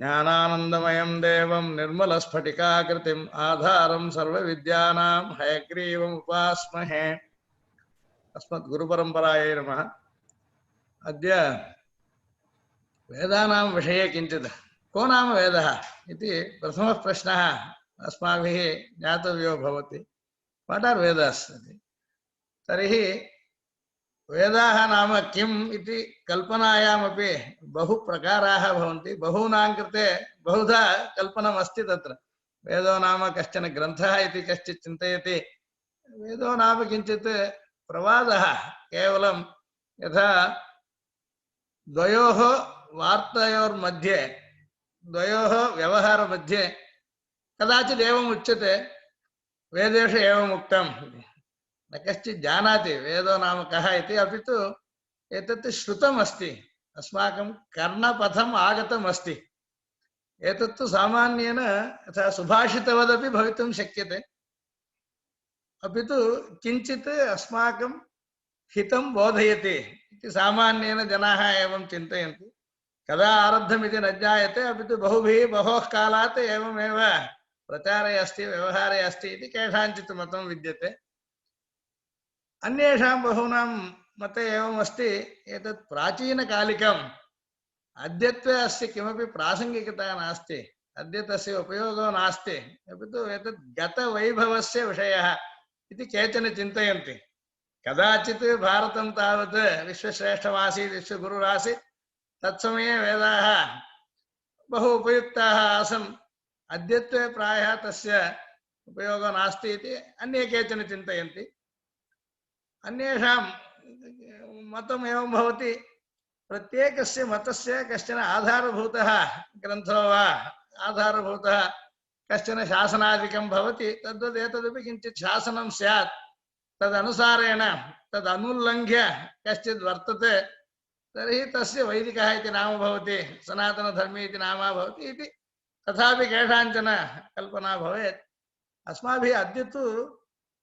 ज्ञानानन्दमयं देवं निर्मलस्फटिकाकृतिम् आधारं सर्वविद्यानां हयग्रीवम् उपास्महे। अस्मद्गुरुपरम्परायै नमः। अद्य वेदानां विषये किञ्चित् को नाम वेदः इति प्रथमः प्रश्नः अस्माभिः ज्ञातव्यो भवति। वाट् आर् वेदास् इति। तर्हि वेदाः नाम किम् इति कल्पनायामपि बहु प्रकाराः भवन्ति। बहूनां कृते बहुधा कल्पनमस्ति तत्र। वेदो नाम कश्चन ग्रन्थः इति कश्चित् चिन्तयति। वेदो नाम किञ्चित् प्रवादः, केवलं यथा द्वयोः वार्तयोर्मध्ये, द्वयोः व्यवहारमध्ये कदाचित् एवम् उच्यते, वेदेषु एवम् उक्तम्। न कश्चित् जानाति वेदो नाम कः इति, अपि तु एतत् श्रुतम् अस्ति, अस्माकं कर्णपथम् आगतम् अस्ति। एतत्तु सामान्येन यथा सुभाषितवदपि भवितुं शक्यते, अपि तु किञ्चित् अस्माकं हितं बोधयति इति सामान्येन जनाः एवं चिन्तयन्ति। कदा आरब्धमिति न ज्ञायते, अपि तु बहुभिः बहोः कालात् एवमेव प्रचारे अस्ति, व्यवहारे अस्ति इति केषाञ्चित् मतं विद्यते। अन्येषां बहूनां मते एवमस्ति, एतत् प्राचीनकालिकम्, अद्यत्वे अस्य किमपि प्रासङ्गिकता नास्ति, अद्य तस्य उपयोगो नास्ति, अपि तु एतत् गतवैभवस्य विषयः इति केचन चिन्तयन्ति। कदाचित् भारतं तावत् विश्वश्रेष्ठमासीत्, विश्वगुरुरासीत्, तत्समये वेदाः बहु उपयुक्ताः आसन्। अद्यत्वे प्रायः तस्य उपयोगो नास्ति इति अन्ये केचन चिन्तयन्ति। अन्येषां मतम् एवं भवति, प्रत्येकस्य मतस्य कश्चन आधारभूतः ग्रन्थो वा आधारभूतः कश्चन शासनादिकं भवति। तद्वत् एतदपि किञ्चित् शासनं स्यात्, तदनुसारेण तदनुल्लङ्घ्य कश्चित् वर्तते, तर्हि तस्य वैदिकः इति नाम भवति, सनातनधर्मी इति नाम भवति इति तथापि केषाञ्चन कल्पना भवेत्। अस्माभिः अद्य तु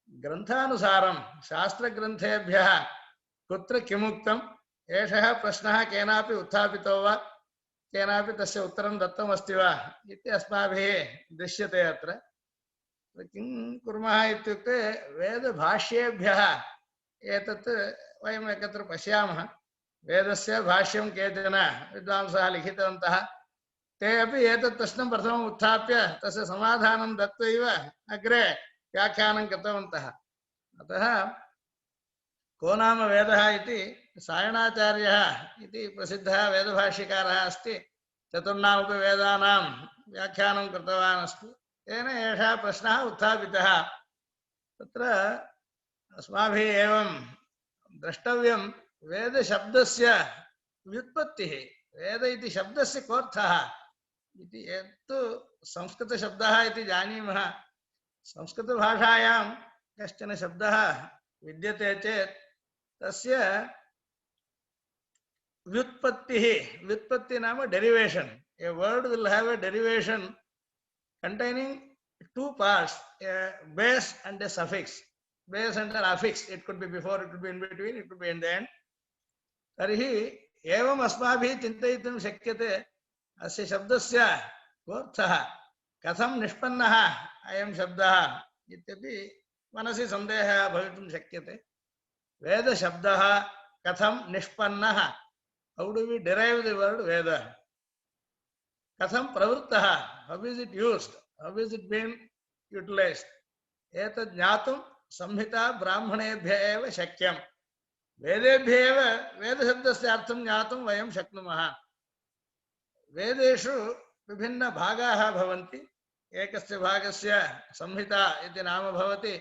ग्रन्थानुसारं शास्त्रग्रन्थेभ्यः कुत्र किमुक्तम्, एषः प्रश्नः केनापि उत्थापितो वा, केनापि तस्य उत्तरं दत्तमस्ति वा इति अस्माभिः दृश्यते। अत्र किं कुर्मः इत्युक्ते, वेदभाष्येभ्यः एतत् वयम् एकत्र पश्यामः। वेदस्य भाष्यं केचन विद्वांसः लिखितवन्तः, ते अपि एतत् प्रश्नं प्रथमम् उत्थाप्य तस्य समाधानं दत्वैव अग्रे व्याख्यानं कृतवन्तः। अतः को नाम वेदः इति सायणाचार्यः इति प्रसिद्धः वेदभाष्यकारः अस्ति, चतुर्णामपि वेदानां व्याख्यानं कृतवान् अस्ति। तेन एषः प्रश्नः उत्थापितः। तत्र अस्माभिः एवं द्रष्टव्यं, वेदशब्दस्य व्युत्पत्तिः, वेद इति शब्दस्य कोऽर्थः इति। यत्तु संस्कृतशब्दः इति जानीमः, संस्कृतभाषायां कश्चन शब्दः विद्यते चेत् तस्य व्युत्पत्तिः, व्युत्पत्ति नाम derivation. A word will have a derivation containing two parts, a base and a suffix. Base and an affix. It could be before, it could be in between, it could be in the end. तर्हि एवम् अस्माभिः चिन्तयितुं शक्यते, अस्य शब्दस्य कोऽर्थः, कथं निष्पन्नः अयं शब्दः इत्यपि मनसि सन्देहः भवितुं शक्यते। वेदशब्दः कथं निष्पन्नः, how do we derive the word Veda? कथं प्रवृत्तः, how is it used, how is it being utilized? एतत् ज्ञातुं संहिता ब्राह्मणेभ्य एव शक्यं। वेदेभ्य एव वेदशब्दस्य अर्थं ज्ञातुं वयं शक्नुमः। वेदेषु विभिन्नभागाः भवन्ति। एकस्य भागस्य संहिता इति नाम भवति,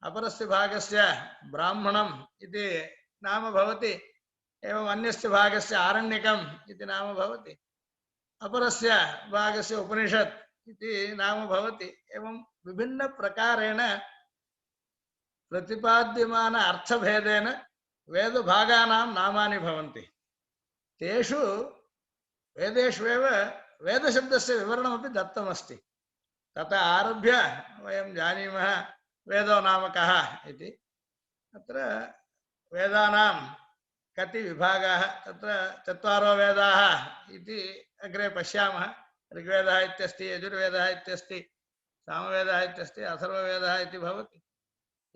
अपरस्य भागस्य ब्राह्मणम् इति नाम भवति, एवम् अन्यस्य भागस्य आरण्यकम् इति नाम भवति, अपरस्य भागस्य उपनिषत् इति नाम भवति। एवं विभिन्नप्रकारेण प्रतिपाद्यमान अर्थभेदेन वेदभागानां नामानि भवन्ति। तेषु वेदेष्वेव वेदशब्दस्य विवरणमपि दत्तमस्ति। ततः आरभ्य वयं जानीमः वेदो नाम कः इति। अत्र वेदानां कति विभागाः, तत्र चत्वारो वेदाः इति अग्रे पश्यामः। ऋग्वेदः इत्यस्ति, यजुर्वेदः इत्यस्ति, सामवेदः इत्यस्ति, अथर्ववेदः इति भवति।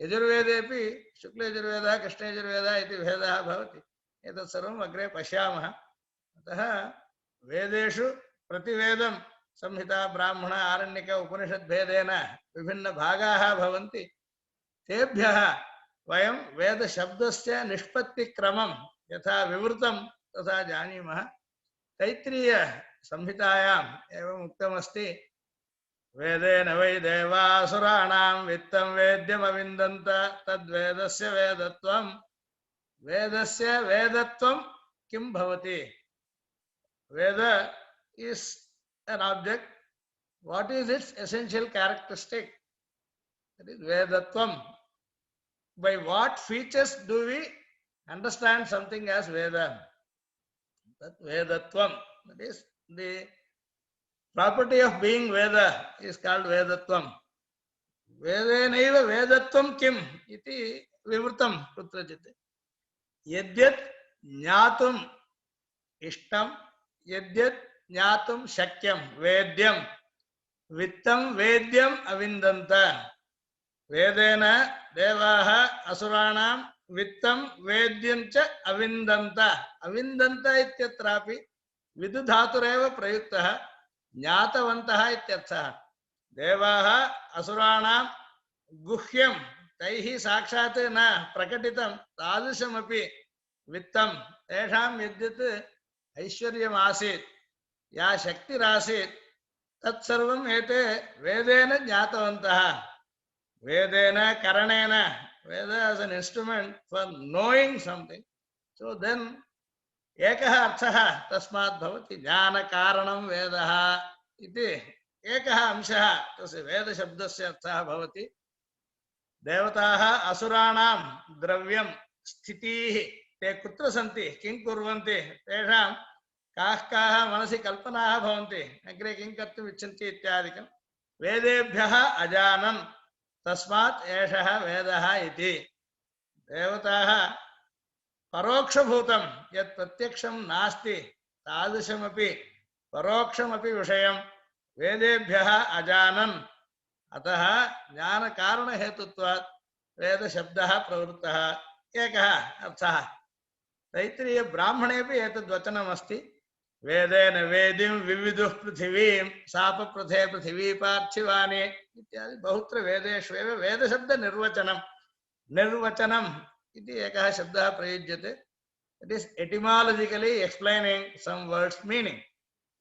यजुर्वेदेपि शुक्लयजुर्वेदः कृष्णयजुर्वेदः इति भेदः भवति। एतत् सर्वम् अग्रे पश्यामः। अतः वेदेषु प्रतिवेदं संहिता ब्राह्मण आरण्यक उपनिषद् भेदेन विभिन्नभागाः भवन्ति। तेभ्यः वयं वेदशब्दस्य निष्पत्तिक्रमं यथा विवृतं तथा जानीमः। तैत्रीय संहितायाम् एवम् उक्तमस्ति, वेदेन वै देवासुराणां वित्तं वेद्यमविन्दन्त तद्वेदस्य वेदत्वं। वेदस्य वेदत्वं किं भवति? Veda is an object. What is its essential characteristic? That is Vedatvam. By what features do we understand something as Veda? That Vedatvam. That is the property of being Veda is called Vedatvam. Vedenaiva Vedatvam kim iti vivrutam kutrachit. Yadyat jnatum ishtam यद्यत् ज्ञातुं शक्यं वेद्यं वित्तं वेद्यम् अविन्दन्त। वेदेन देवाः असुराणां वित्तं वेद्यं च अविन्दन्त। अविन्दन्त इत्यत्रापि विदुधातुरेव प्रयुक्तः, ज्ञातवन्तः इत्यर्थः। देवाः असुराणां गुह्यं तैः साक्षात् न प्रकटितं तादृशमपि वित्तं, तेषां यद्यत् ऐश्वर्यम् आसीत्, या शक्तिरासीत्, तत्सर्वम् एते वेदेन ज्ञातवन्तः। वेदेन करणेन, वेद as an instrument for knowing something. So then एकः अर्थः तस्मात् भवति, ज्ञानकारणं वेदः इति एकः अंशः तस्य वेदशब्दस्य अर्थः भवति। देवताः असुराणां द्रव्यं स्थितिः ते कुत्र सन्ति, किं कुर्वन्ति, तेषां काः काः मनसि कल्पनाः भवन्ति, अग्रे किं कर्तुम् इच्छन्ति इत्यादिकं वेदेभ्यः अजानन्, तस्मात् एषः वेदः इति। देवताः परोक्षभूतं यत् प्रत्यक्षं नास्ति तादृशमपि परोक्षमपि विषयं वेदेभ्यः अजानन्, अतः ज्ञानकारणहेतुत्वात् वेदशब्दः प्रवृत्तः। एकः अर्थः। तैत्रीय ब्राह्मणेपि एतद्वचनमस्ति, वेदेन वेदिं विविदुः पृथिवीं सापप्रथे पृथिवी पार्थिवानि इत्यादि बहुत्र वेदेष्वेव वेदशब्दनिर्वचनं। निर्वचनम् इति एकः शब्दः प्रयुज्यते। इट् इस् एटिमालजिकली एक्सप्लैनिंग सम् वर्ड्स् मीनिंग,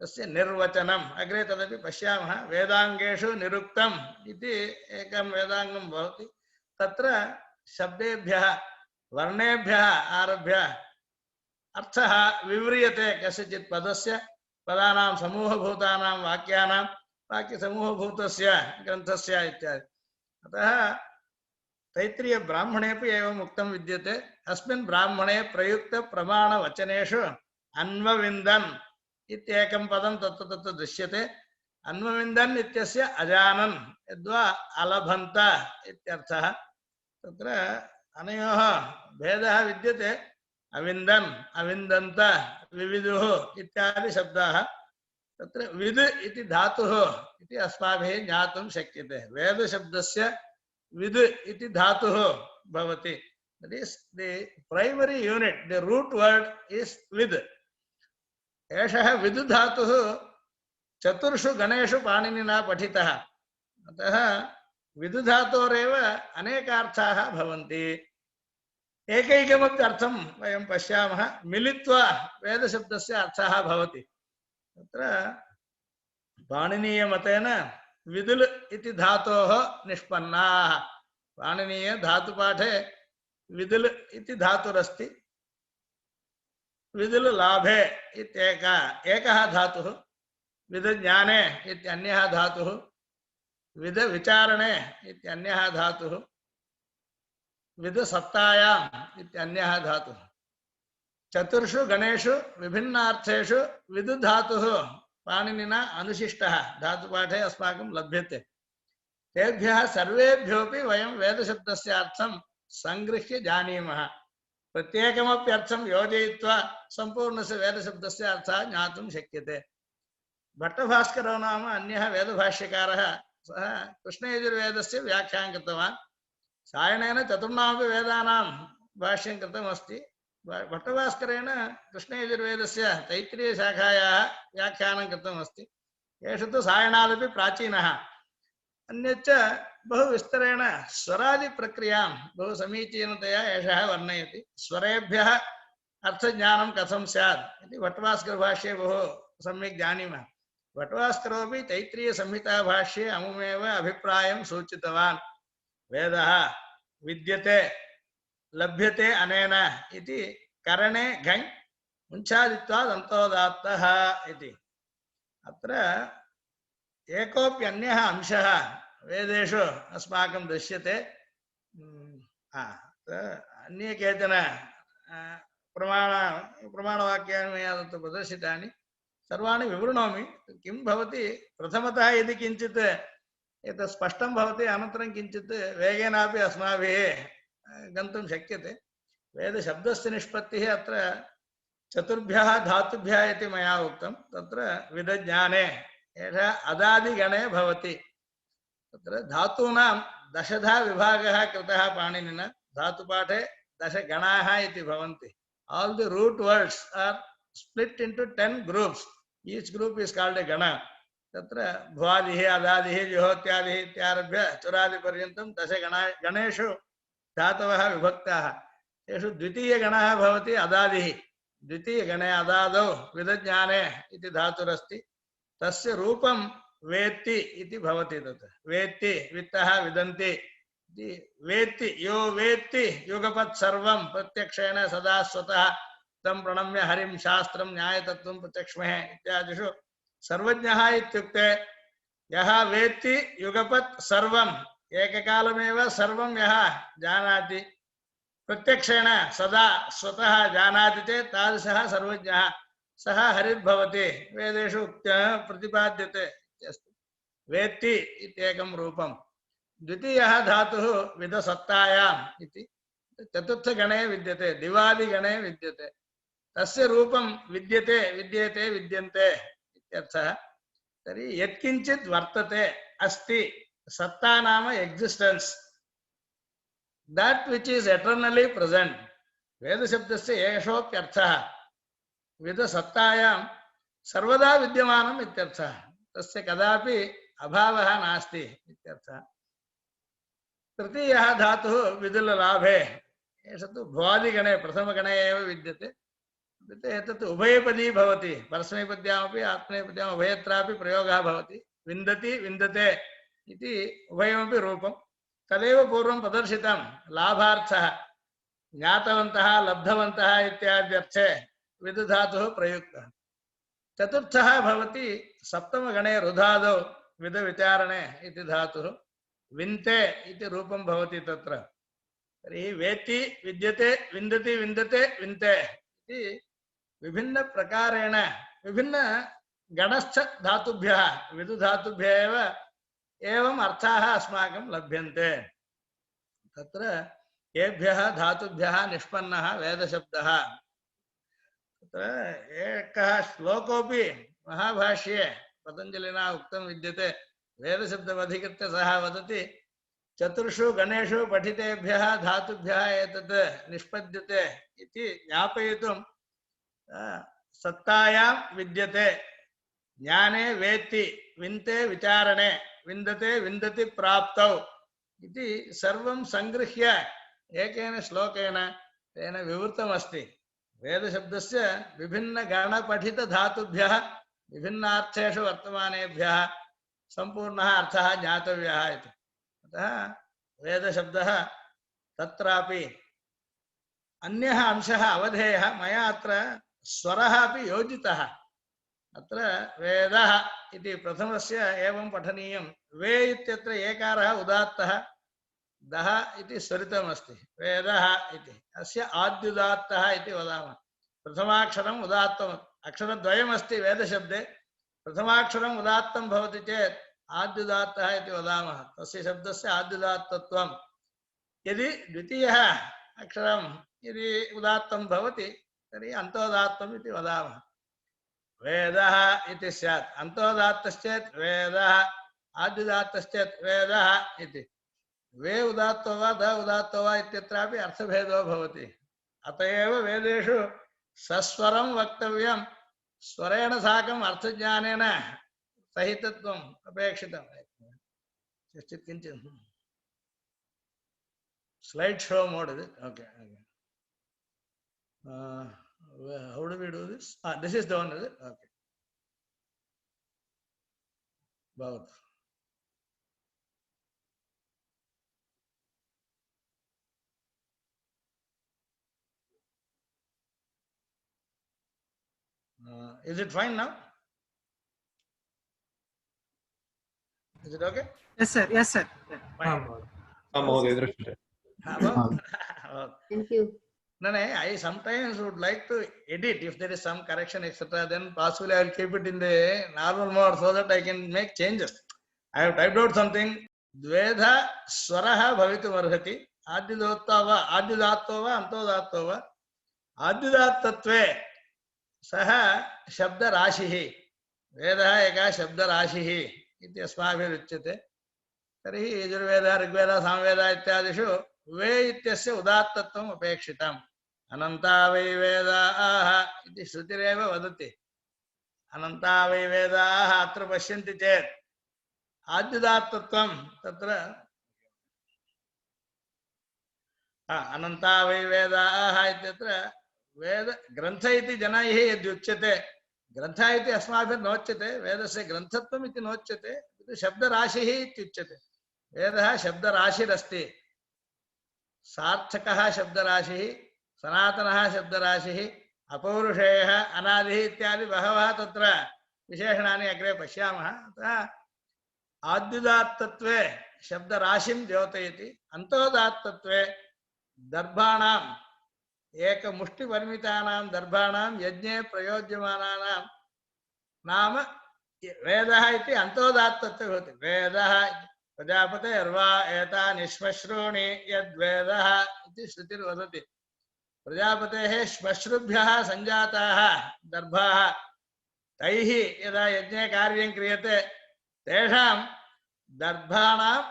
तस्य निर्वचनम्। अग्रे तदपि पश्यामः। वेदांगेषु निरुक्तम् इति एकं वेदांगं भवति, तत्र शब्देभ्यः वर्णेभ्यः आरभ्य अर्थः विव्रियते कस्यचित् पदस्य, पदानां समूहभूतानां वाक्यानां वाक्यसमूहभूतस्य ग्रन्थस्य इत्यादि। अतः तैत्रीय ब्राह्मणेपि एवम् उक्तं विद्यते। अस्मिन् ब्राह्मणे प्रयुक्त प्रमाणवचनेषु अन्वविन्दन् इत्येकं पदं तत्र तत्र दृश्यते। अन्वविन्दन् इत्यस्य अजानन् यद्वा अलभन्त इत्यर्थः। तत्र अनयोः भेदः विद्यते। अविन्दन् अविन्दन्त विविदुः इत्यादि शब्दाः। तत्र विद् इति धातुः इति अस्माभिः ज्ञातुं शक्यते। वेदशब्दस्य विद् इति धातुः भवति। That is the primary unit, the root word is विद्। एषः विद् धातुः चतुर्षु गणेषु पाणिनिना पठितः। अतः विद् धातोरेव अनेकार्थाः भवन्ति। एकैकमपि अर्थं वयं पश्यामः, मिलित्वा वेदशब्दस्य अर्थः भवति। तत्र पाणिनीयमतेन विदुल् इति धातोः निष्पन्नाः। पाणिनीय धातुपाठे विदुल् इति धातुरस्ति। विदुल् लाभे एकः धातुः, विदज्ञाने इत्यन्यः धातुः, विदविचारणे इत्यन्यः धातुः, विदसत्तायाम् इत्यन्यः धातुः। चतुर्षु गणेषु विभिन्नार्थेषु विदु धातुः पाणिनिना अनुशिष्टः धातुपाठे अस्माकं लभ्यते। तेभ्यः सर्वेभ्योऽपि वयं वेदशब्दस्य अर्थं संगृह्य जानीमः। प्रत्येकमपि अर्थं योजयित्वा सम्पूर्णस्य वेदशब्दस्य अर्थः ज्ञातुं शक्यते। भट्टभास्करो नाम अन्यः वेदभाष्यकारः, सः कृष्णयजुर्वेदस्य व्याख्यानं कृतवान्। सायणेन चतुर्णामपि वेदानां भाष्यं कृतमस्ति। भट्टभास्करेण कृष्णयजुर्वेदस्य तैत्तिरीयशाखायाः व्याख्यानं कृतमस्ति। एषः तु सायणादपि प्राचीनः। अन्यच्च बहु विस्तरेण स्वरादिप्रक्रियां बहु समीचीनतया एषः वर्णयति। स्वरेभ्यः अर्थज्ञानं कथं स्यात् इति भट्टभास्करभाष्ये बहु सम्यक् जानीमः। भट्टभास्करोऽपि तैत्तिरीयसंहिताभाष्ये अमुमेव अभिप्रायं सूचितवान्। वेदः विद्यते लभ्यते अनेन इति करणे घञ् मुञ्चादित्वात् अन्तोदात्तः इति। अत्र एकोऽप्यन्यः अंशः वेदेषु अस्माकं दृश्यते। अन्ये केचन प्रमाणवाक्यानि मया तत्र प्रदर्शितानि, सर्वाणि विवृणोमि। किं भवति, प्रथमतः यदि किञ्चित् एतत् स्पष्टं भवति, अनन्तरं किञ्चित् वेगेनापि अस्माभिः गन्तुं शक्यते। वेदशब्दस्य निष्पत्तिः अत्र चतुर्भ्यः धातुभ्यः इति मया उक्तं। तत्र विदज्ञाने एषः अदादिगणे भवति। तत्र धातूनां दशधा विभागः कृतः पाणिनिना। धातुपाठे दशगणाः इति भवन्ति। All the root words are split into 10 groups. Each group is called a gana. तत्र भ्वादिः अदादिः जुहोत्यादिः इत्यारभ्य चुरादिपर्यन्तं दशगणेषु धातवः विभक्ताः। तेषु द्वितीयगणः भवति अदादिः। द्वितीयगणे अदादौ विदज्ञाने इति धातुरस्ति। तस्य रूपं वेत्ति इति भवति। तत् वेत्ति वित्तः विदन्ति इति। वेत्ति यो वेत्ति युगपत् सर्वं प्रत्यक्षेण सदा स्वतः तं प्रणम्य हरिं शास्त्रं न्यायतत्त्वं प्रत्यक्ष्महे इत्यादिषु सर्वज्ञः इत्युक्ते यः वेत्ति युगपत् सर्वम् एककालमेव सर्वं यः जानाति प्रत्यक्षेण सदा स्वतः जानाति चेत् तादृशः सर्वज्ञः सः हरिर्भवति। वेदेषु प्रतिपाद्यते अस्ति। वेत्ति इत्येकं रूपं। द्वितीयः धातुः विदसत्तायाम् इति चतुर्थगणे विद्यते, दिवादिगणे विद्यते। तस्य रूपं विद्यते विद्येते विद्यन्ते इत्यर्थः। तर्हि यत्किञ्चित् वर्तते अस्ति, सत्ता नाम existence, that which is eternally present. वेदशब्दस्य एषोऽप्यर्थः। विदसत्तायां सर्वदा विद्यमानम् इत्यर्थः। तस्य कदापि अभावः नास्ति इत्यर्थः। तृतीयः धातुः विदुललाभे। एष तु भ्वादिगणे प्रथमगणे एव विद्यते। एतत् उभयपदी भवति। परस्मैपद्यामपि आत्मनेपद्याम् उभयत्रापि प्रयोगः भवति। विन्दति विन्दते इति उभयमपि रूपं। तदेव पूर्वं प्रदर्शितं। लाभार्थः ज्ञातवन्तः लब्धवन्तः इत्याद्यर्थे विदुधातुः प्रयुक्तः। चतुर्थः भवति सप्तमगणे रुधादौ विदविचारणे इति धातुः। विन्ते इति रूपं भवति तत्र। तर्हि वेत्ति विद्यते विन्दति विन्दते विन्ते इति विभिन्नप्रकारेण विभिन्नगणस्थ धातुभ्यः विदुधातुभ्यः एव एवम् अर्थाः अस्माकं लभ्यन्ते। तत्र येभ्यः धातुभ्यः निष्पन्नः वेदशब्दः। तत्र एकः श्लोकोऽपि महाभाष्ये पतञ्जलिना उक्तं विद्यते। वेदशब्दमधिकृत्य सः वदति, चतुर्षु गणेषु पठितेभ्यः धातुभ्यः एतत् निष्पद्यते इति ज्ञापयितुं सत्तायां विद्यते, ज्ञाने वेत्ति, विन्ते विचारणे, विन्दते विन्दति प्राप्तौ इति सर्वं संगृह्य एकेन श्लोकेन तेन विवृतमस्ति। वेदशब्दस्य विभिन्नगणपठितधातुभ्यः विभिन्नार्थेषु वर्तमानेभ्यः सम्पूर्णः अर्थः ज्ञातव्यः इति। अतः वेदशब्दः तत्रापि अन्यः अंशः अवधेयः। मया अत्र स्वरः अपि योजितः। अत्र वेदः इति प्रथमस्य एवं पठनीयं। वे इत्यत्र एकारः उदात्तः, दः इति स्वरितमस्ति। वेदः इति अस्य आद्युदात्तः इति वदामः। प्रथमाक्षरम् उदात्तम्। अक्षरद्वयमस्ति वेदशब्दे। प्रथमाक्षरम् उदात्तं भवति चेत् आद्युदात्तः इति वदामः। तस्य शब्दस्य आद्युदात्तत्वं। यदि द्वितीयः अक्षरं यदि उदात्तं भवति तर्हि अन्तोदात्तम् इति वदामः। Vedaha iti syat. Antodattaschet Vedaha. Adhidattaschet Vedaha iti. Ve udatto va da udatto va ityatrapi arthabhedo bhavati. Atayeva Vedeshu saswaram vaktavyam swarena sakam arthajnanena sahitatvam apekshitam. Just kinchin. Slideshow mode, is it? Okay. How do we do this? This is the one, is it? Okay. Both. Is it fine now? Is it okay? Yes, sir. Yes, sir. Fine. Thank you. No, I sometimes would like to edit if there is some correction, etc. Then possibly I will keep it in the normal mode so that I can make changes. I have typed out something. Dvedha swaraha bhavitum arhati. Adhidatto va antodatto va. Adhidattatve saha shabda rashihi. Vedaha eka shabda rashihi. Iti asmabhiruchyate. तर्हि यजुर्वेद ऋग्वेद सामवेद इत्यादिषु वे इत्यस्य उदात्तत्वम् अपेक्षितम् अनन्ता वै वेदाः इति श्रुतिरेव वदति अनन्ता वै वेदाः अत्र पश्यन्ति चेत् आद्युदात्तत्वं तत्र अनन्ता वै वेदाः इत्यत्र वेद ग्रन्थ इति जनैः यद्युच्यते ग्रन्थ इति अस्माभिर्नोच्यते वेदस्य ग्रन्थत्वम् इति नोच्यते शब्दराशिः इत्युच्यते वेदः शब्दराशिरस्ति सार्थकः शब्दराशिः सनातनः शब्दराशिः अपौरुषेयः अनादिः इत्यादि बहवः तत्र विशेषणानि अग्रे पश्यामः अतः आद्युदात्तत्वे शब्दराशिं द्योतयति अन्तोदात्तत्वे दर्भाणाम् एकमुष्टिपरिमितानां दर्भाणां यज्ञे प्रयोज्यमानानां नाम वेदः इति अन्तोदात्तत्वे भवति वेदः प्रजापतेर्वा एतानि श्मश्रूणि यद्वेदः इति श्रुतिर्वदति प्रजापतेः श्मश्रुभ्यः सञ्जाताः दर्भाः तैः यदा यज्ञे कार्यं क्रियते तेषां दर्भाणाम्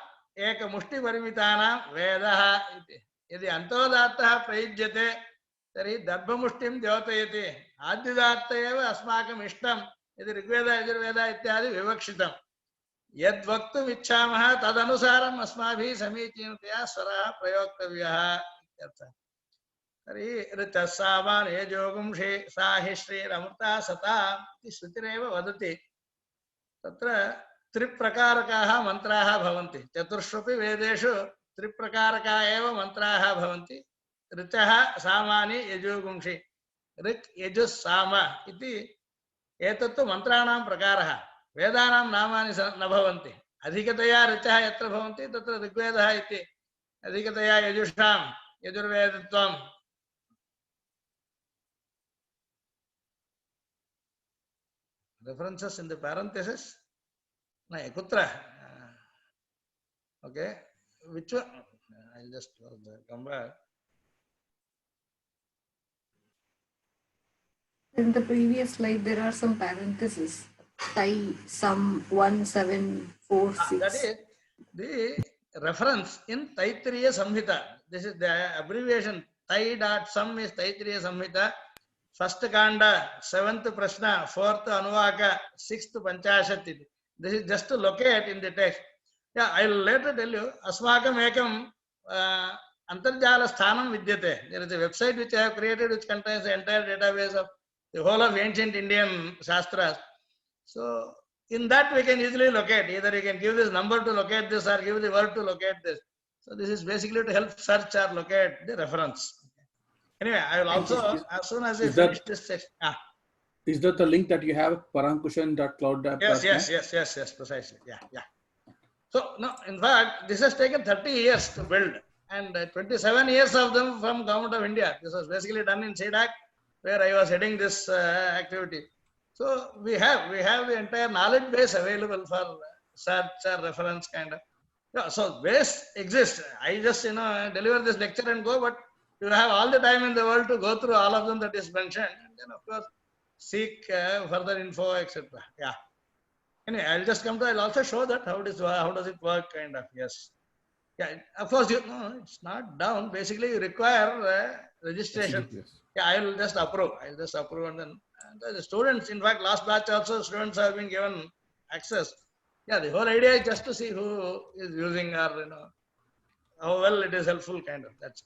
एकमुष्टिपरिमितानां वेदः इति यदि अन्तोदात्तः प्रयुज्यते तर्हि दर्भमुष्टिं द्योतयति आद्युदात्त एव अस्माकम् इष्टं यदि ऋग्वेद यजुर्वेद इत्यादि विवक्षितम् यद्वक्तुम् इच्छामः तदनुसारम् अस्माभिः समीचीनतया स्वरः प्रयोक्तव्यः इत्यर्थः तर्हि ऋचः सामान् यजोगुंषि सा हि श्रीरमृता सता इति श्रुतिरेव वदति तत्र त्रिप्रकारकाः मन्त्राः भवन्ति चतुर्ष्वपि वेदेषु त्रिप्रकारकाः एव मन्त्राः भवन्ति ऋचः सामानि यजोगुंषि ऋक् यजुः साम इति एतत्तु मन्त्राणां प्रकारः वेदानां नामानि न भवन्ति अधिकतया ऋचः यत्र भवन्ति तत्र ऋग्वेदः इति अधिकतया यजुषां यजुर्वेदत्वं references in the parenthesis no kutra okay which one I'll just come back In the previous slide, there are some parentheses. Tai, some 1746. that is the reference in Taittiriya Samhita. This is the abbreviation. Tai.sum is Taittiriya Samhita. First Kanda, 7th Prashna, 4th Anuvaka, 6th Panchashat. This is just to locate in the text. Yeah, I will later tell you. Asmakam ekam Antarjala Sthanam Vidyate. There is a website which I have created which contains the entire database of the whole of ancient Indian Shastras. So, in that we can easily locate. Either you can give this number to locate this or give the word to locate this. So, this is basically to help search or locate the reference. Anyway, I will also, as soon as I finish this section. Is that the link that you have, parankushan.cloud.net? Yes, precisely. Yeah. So, no, in fact, this has taken 30 years to build and 27 years of them from Government of India. This was basically done in CEDAC, where I was heading this activity. So we have the entire knowledge base available for search or reference kind of. Yeah, so base exists. I just deliver this lecture and go, but you have all the time in the world to go through all of them that is mentioned. And then of course seek further info, etc. Yeah. Anyway, I'll just come to. I'll also show that how does it work, kind of. Yes. Yeah. Of course, no, it's not down. Basically, you require registration. Yes. Yeah, I will just approve. I'll just approve, and then the students. In fact, last batch also students have been given access. Yeah, the whole idea is just to see who is using, or how well it is helpful, kind of. That's.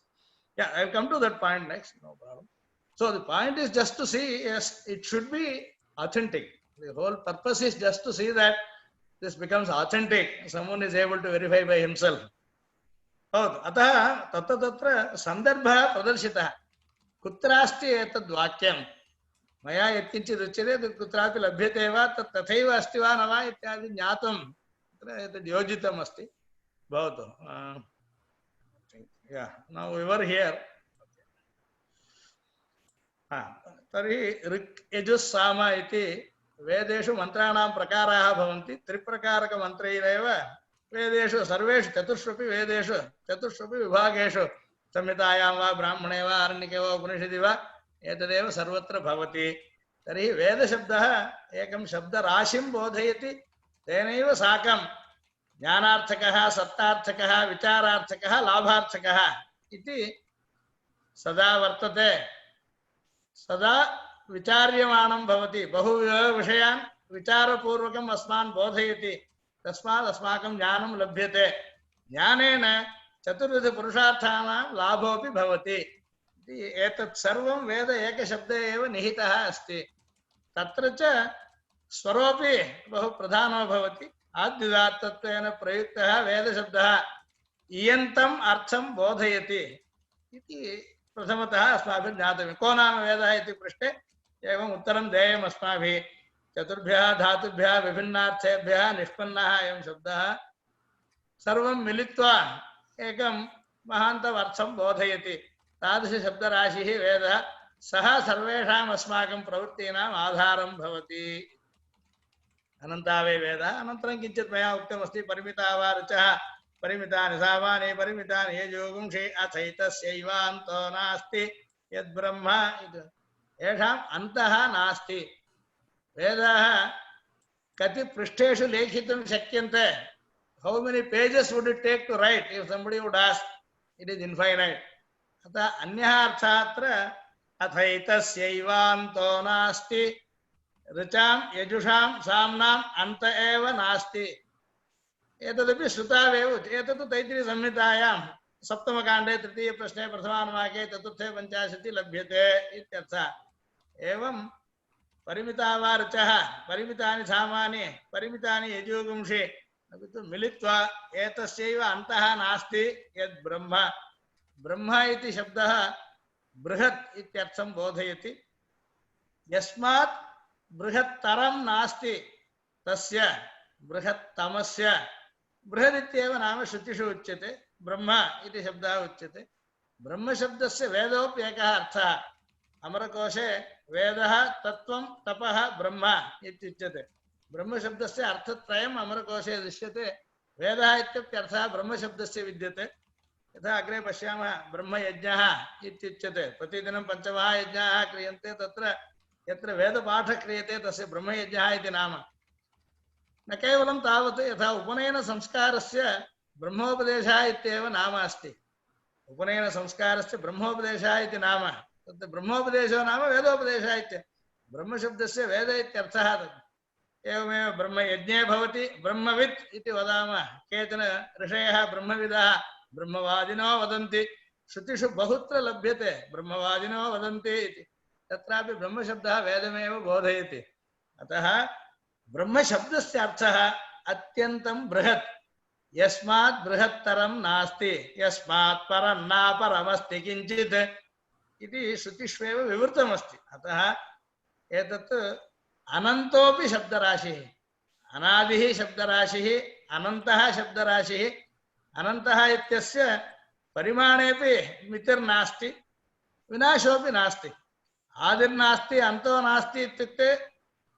Yeah, I'll come to that point next. No problem. So the point is just to see, yes, it should be authentic. The whole purpose is just to see that this becomes authentic. Someone is able to verify by himself. हौदु अतः तत्र तत्र सन्दर्भः प्रदर्शितः कुत्रास्ति एतद् वाक्यं मया यत्किञ्चित् उच्यते तत् कुत्रापि लभ्यते वा तत् तथैव अस्ति वा न वा इत्यादि ज्ञातुं तत्र एतद् योजितम् अस्ति भवतु yeah now we were here तर्हि ऋक् यजुस् साम इति वेदेषु मन्त्राणां प्रकाराः भवन्ति त्रिप्रकारकमन्त्रैरेव वेदेषु सर्वेषु चतुष्वपि वेदेषु चतुष्वपि विभागेषु संहितायां वा ब्राह्मणे वा आरण्यके वा उपनिषदि वा एतदेव सर्वत्र भवति तर्हि वेदशब्दः एकं शब्दराशिं बोधयति तेनैव साकं ज्ञानार्थकः सत्तार्थकः विचारार्थकः लाभार्थकः इति सदा वर्तते सदा विचार्यमाणं भवति बहुविषयान् विचारपूर्वकम् अस्मान् बोधयति तस्मात् अस्माकं ज्ञानं लभ्यते ज्ञानेन चतुर्विध पुरुषार्थानां लाभोऽपि भवति एतत् सर्वं वेद एकशब्दे एव निहितः अस्ति तत्र च स्वरोऽपि बहु प्रधानो भवति आद्युदात्तत्वेन प्रयुक्तः वेदशब्दः इयन्तम् अर्थं बोधयति इति प्रथमतः अस्माभिः ज्ञातव्यं को नाम वेदः इति पृष्टे एवम् उत्तरं देयम् अस्माभिः चतुर्भ्यः धातुभ्यः विभिन्नार्थेभ्यः निष्पन्नः अयं शब्दः सर्वं मिलित्वा एकं महान्तमर्थं बोधयति तादृशशब्दराशिः वेदः सः सर्वेषाम् अस्माकं प्रवृत्तीनाम् आधारं भवति अनन्तावे वेदः अनन्तरं किञ्चित् मया उक्तमस्ति परिमिता वा ऋचः परिमितानि सामानि परिमितानि यजुगुंषि अथैतस्यैवान्तो नास्ति यद्ब्रह्म येषाम् अन्तः नास्ति वेदाः कति पृष्ठेषु लेखितुं शक्यन्ते how many pages would it take to write if somebody would ask it is infinite अतः अन्यः अर्थः अत्र अथैतस्यैवान्तो नास्ति ऋचां यजुषां साम्नाम् अन्त एव नास्ति एतदपि श्रुतावेव एतत् तैत्तिरीयसंहितायां सप्तमकाण्डे तृतीये प्रश्ने प्रथमानुवाके चतुर्थे पञ्चाशति लभ्यते इत्यर्थः एवं परिमिता वा ऋचः परिमितानि सामानि परिमितानि यजुगुंषि अपि तु मिलित्वा एतस्यैव अन्तः नास्ति यद् ब्रह्म ब्रह्म इति शब्दः बृहत् इत्यर्थं बोधयति यस्मात् बृहत्तरं नास्ति तस्य बृहत्तमस्य बृहदित्येव नाम श्रुतिषु उच्यते ब्रह्म इति शब्दः उच्यते ब्रह्मशब्दस्य वेदोऽप्येकः अर्थः अमरकोशे वेदः तत्त्वं तपः ब्रह्म इत्युच्यते ब्रह्मशब्दस्य अर्थत्रयम् अमरकोशे दृश्यते वेदः इत्यर्थः ब्रह्मशब्दस्य विद्यते यथा अग्रे पश्यामः ब्रह्मयज्ञः इत्युच्यते प्रतिदिनं पञ्चमहायज्ञाः क्रियन्ते तत्र यत्र वेदपाठः क्रियते तस्य ब्रह्मयज्ञः इति नाम न केवलं तावत् यथा उपनयनसंस्कारस्य ब्रह्मोपदेशः इत्येव नाम अस्ति उपनयनसंस्कारस्य ब्रह्मोपदेशः इति नाम तत् ब्रह्मोपदेशो नाम वेदोपदेशः इति ब्रह्मशब्दस्य वेद इत्यर्थः तत् एवमेव ब्रह्मयज्ञे भवति ब्रह्मवित् इति वदामः केचन ऋषयः ब्रह्मविदः ब्रह्मवादिनो वदन्ति श्रुतिषु बहुत्र लभ्यते ब्रह्मवादिनो वदन्ति इति तत्रापि ब्रह्मशब्दः वेदमेव बोधयति अतः ब्रह्मशब्दस्य अर्थः अत्यन्तं बृहत् यस्मात् बृहत्तरं नास्ति यस्मात् परं नापरमस्ति किञ्चित् इति श्रुतिष्वेव विवृतमस्ति अतः एतत् अनन्तोऽपि शब्दराशिः अनादिः शब्दराशिः अनन्तः शब्दराशिः अनन्तः इत्यस्य परिमाणेऽपि मितिर्नास्ति विनाशोऽपि नास्ति आदिर्नास्ति अन्तो नास्ति इत्युक्ते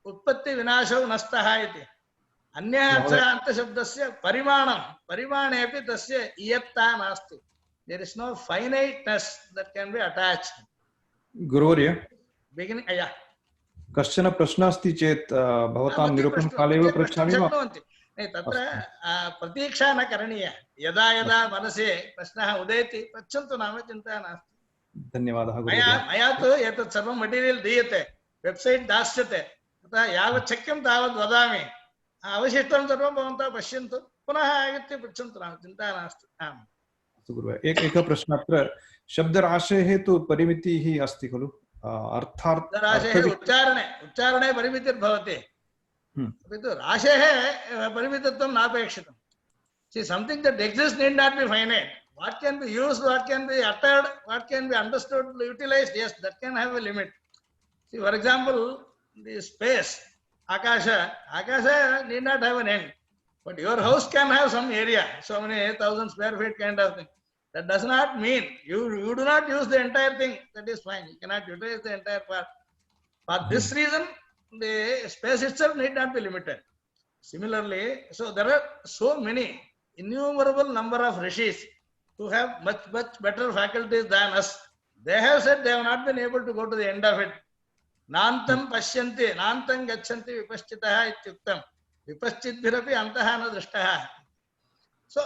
उत्पत्ति विनाशौ नस्तः इति अन्यः अर्थः अन्तशब्दस्य परिमाणं परिमाणेऽपि तस्य इयत्ता नास्ति there is no finiteness that can be attached Guruvarya beginning yeah कश्चन प्रश्नः अस्ति चेत् भवतां निरूपणकाले एव पृच्छामि वा? तत्र प्रतीक्षा न करणीया, यदा यदा मनसि प्रश्नः उदेति पृच्छन्तु नाम चिन्ता नास्ति। धन्यवादः मया तु एतत् सर्वं मटीरियल् दीयते, वेब्सैट् दास्यते, अतः यावत् शक्यं तावत् वदामि, अवशिष्टं सर्वं भवन्तः पश्यन्तु, पुनः आगत्य पृच्छन्तु नाम चिन्ता नास्ति। आम् अस्तु गुरुः, एकः प्रश्नः अत्र शब्दराशेः तु परिमितिः अस्ति खलु? शब्दराशेः उच्चारणे परिमितिर्भवति, अपि तु राशेः परिमितत्वं नापेक्षितं। See, something that exists need not be finite. What can be used, what can be uttered, what can be understood, utilized, yes, that can have a limit. See, for example, the space, Akasha need not have an end. But your house can have some area, so many 1,000 square feet kind of thing. That does not mean you do not use the entire thing. That is fine. You cannot utilize the entire part. For this reason, the space itself need not be limited. Similarly, so there are so many, innumerable number of rishis who have much better faculties than us. They have said they have not been able to go to the end of it. Nantam pashyanti, nantam gachanti vipaschitaha ityuktam. Vipaschidbhirapi antaha na drishtaha. So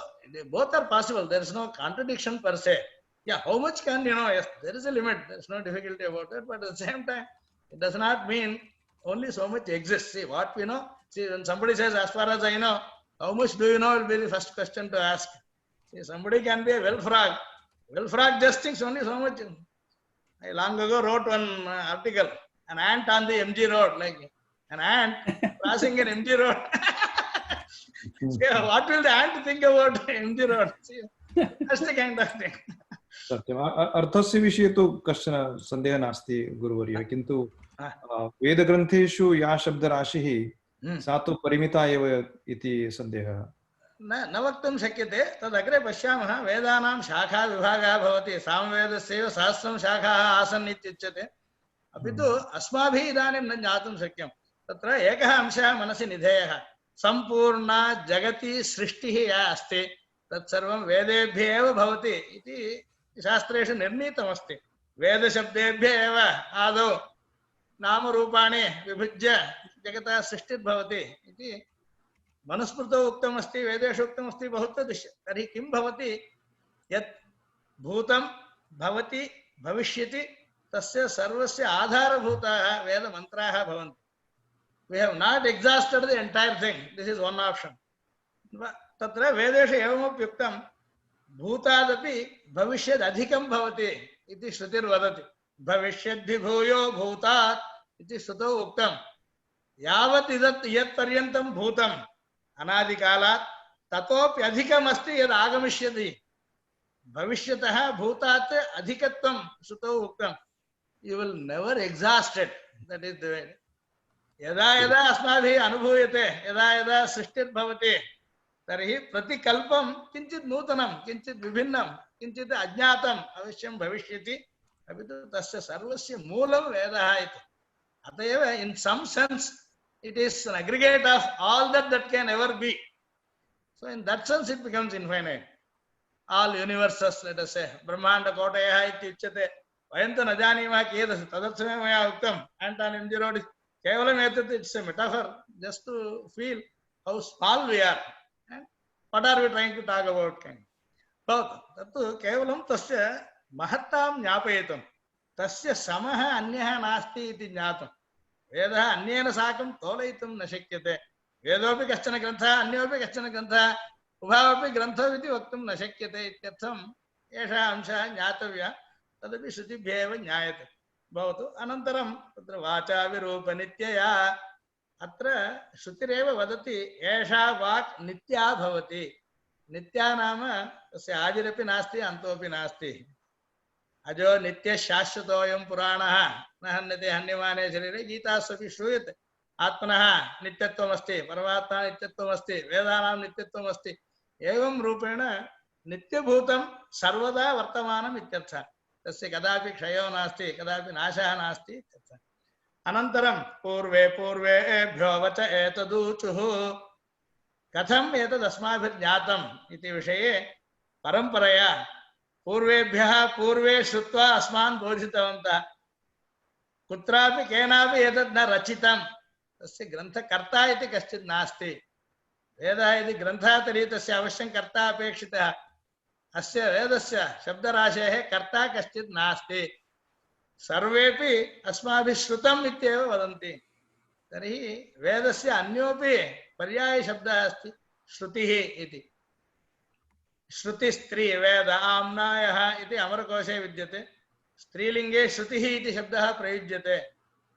both are possible. There is no contradiction per se. Yeah, how much can you know? Yes, there is a limit. There is no difficulty about it. But at the same time, it does not mean only so much exists. See what we know. See, when somebody says, as far as I know, how much do you know will be the first question to ask. See, somebody can be a well frog. Well frog just thinks only so much. I long ago wrote one article, an ant on the MG road, like an ant crossing an MG road. See, what will the ant think about MG road? See, that's the kind of thing. सत्यम्, अर्थस्य विषये तु कश्चन सन्देहः नास्ति गुरुवर्य, किन्तु वेदग्रन्थेषु या शब्दराशिः सा तु परिमिता एव इति सन्देहः न वक्तुं शक्यते। तदग्रे पश्यामः। वेदानां शाखा विभागः भवति, सामवेदस्यैव सहस्रं शाखाः आसन् इत्युच्यते। अपि तु अस्माभिः इदानीं न ज्ञातुं शक्यं। तत्र एकः अंशः मनसि निधेयः, सम्पूर्णा जगति सृष्टिः या अस्ति तत्सर्वं वेदेभ्यः एव भवति इति शास्त्रेषु निर्णीतमस्ति। वेदशब्देभ्यः एव आदौ नामरूपाणि विभुज्य जगतः सृष्टिर्भवति इति मनुस्मृतौ उक्तमस्ति, वेदेषु उक्तमस्ति, बहुत्र दृश्यते। तर्हि किं भवति? यत् भूतं भवति भविष्यति तस्य सर्वस्य आधारभूताः वेदमन्त्राः भवन्ति। We have not exhausted the entire thing. This is one option. तत्र वेदेषु एवमपि उक्तं भूतादपि भविष्यद् अधिकं भवति इति श्रुतिर्वदति। भविष्यद्भिभूयो भूतात् इति श्रुतौ उक्तं। यावत् यत्पर्यन्तं भूतम् अनादिकालात् ततोपि अधिकम् अस्ति यद् आगमिष्यति। भविष्यतः भूतात् अधिकत्वं श्रुतौ उक्तं। You will never exhaust it. That is the way. यदा यदा अस्माभिः अनुभूयते, यदा यदा सृष्टिर्भवति, तर्हि प्रतिकल्पं किञ्चित् नूतनं, किञ्चित् विभिन्नं, किञ्चित् अज्ञातम् अवश्यं भविष्यति। अपि तु तस्य सर्वस्य मूलं वेदः इति। अत एव in some sense it is an aggregate of all that can ever be. So in that sense it becomes infinite. All universes, let us say, ब्रह्माण्ड कोटयः इति उच्यते। वयं तु न जानीमः कीदृश, तदर्थमेव मया उक्तम् ant on MG road. केवलम् एतत्, it's a metaphor just to feel how small we are and what are we trying to talk about. तत्तु केवलं तस्य महत्तां ज्ञापयितुं, तस्य समः अन्यः नास्ति इति ज्ञातुं। वेदः अन्येन साकं तोलयितुं न शक्यते। वेदोऽपि कश्चन ग्रन्थः, अन्योऽपि कश्चन ग्रन्थः, उभावपि ग्रन्थौ इति वक्तुं न शक्यते इत्यर्थम् एषः अंशः ज्ञातव्यः। तदपि श्रुतिभ्यः एव ज्ञायते। भवतु। अनन्तरं तत्र वाचा विरूपनित्यया, अत्र श्रुतिरेव वदति एषा वाक् नित्या भवति। नित्या नाम तस्य आदिरपि नास्ति अन्तोऽपि नास्ति। अजो नित्यः शाश्वतोऽयं पुराणः न हन्यते हन्यमाने शरीरे। गीतास्वपि श्रूयते आत्मनः नित्यत्वमस्ति, परमात्मा नित्यत्वमस्ति, वेदानां नित्यत्वमस्ति। एवं रूपेण नित्यभूतं सर्वदा वर्तमानम् इत्यर्थः। तस्य कदापि क्षयो नास्ति, कदापि नाशः नास्ति इत्यर्थः। अनन्तरं पूर्वे पूर्वेभ्यो वच एतदूचुः, कथम् एतदस्माभिर्ज्ञातम् इति विषये परम्परया पूर्वेभ्यः पूर्वे श्रुत्वा अस्मान् बोधितवन्तः। कुत्रापि केनापि एतद् न रचितं तस्य ग्रन्थकर्ता इति कश्चित् नास्ति वेदः यदि ग्रन्थः तर्हि तस्य अवश्यं कर्ता अपेक्षितः अस्य वेदस्य शब्दराशेः कर्ता कश्चित् नास्ति सर्वेपि अस्माभिः श्रुतम् इत्येव वदन्ति तर्हि वेदस्य अन्योपि पर्यायशब्दः अस्ति श्रुतिः इति श्रुतिस्त्री वेद आम्नायः इति अमरकोशे विद्यते स्त्रीलिङ्गे श्रुतिः इति शब्दः प्रयुज्यते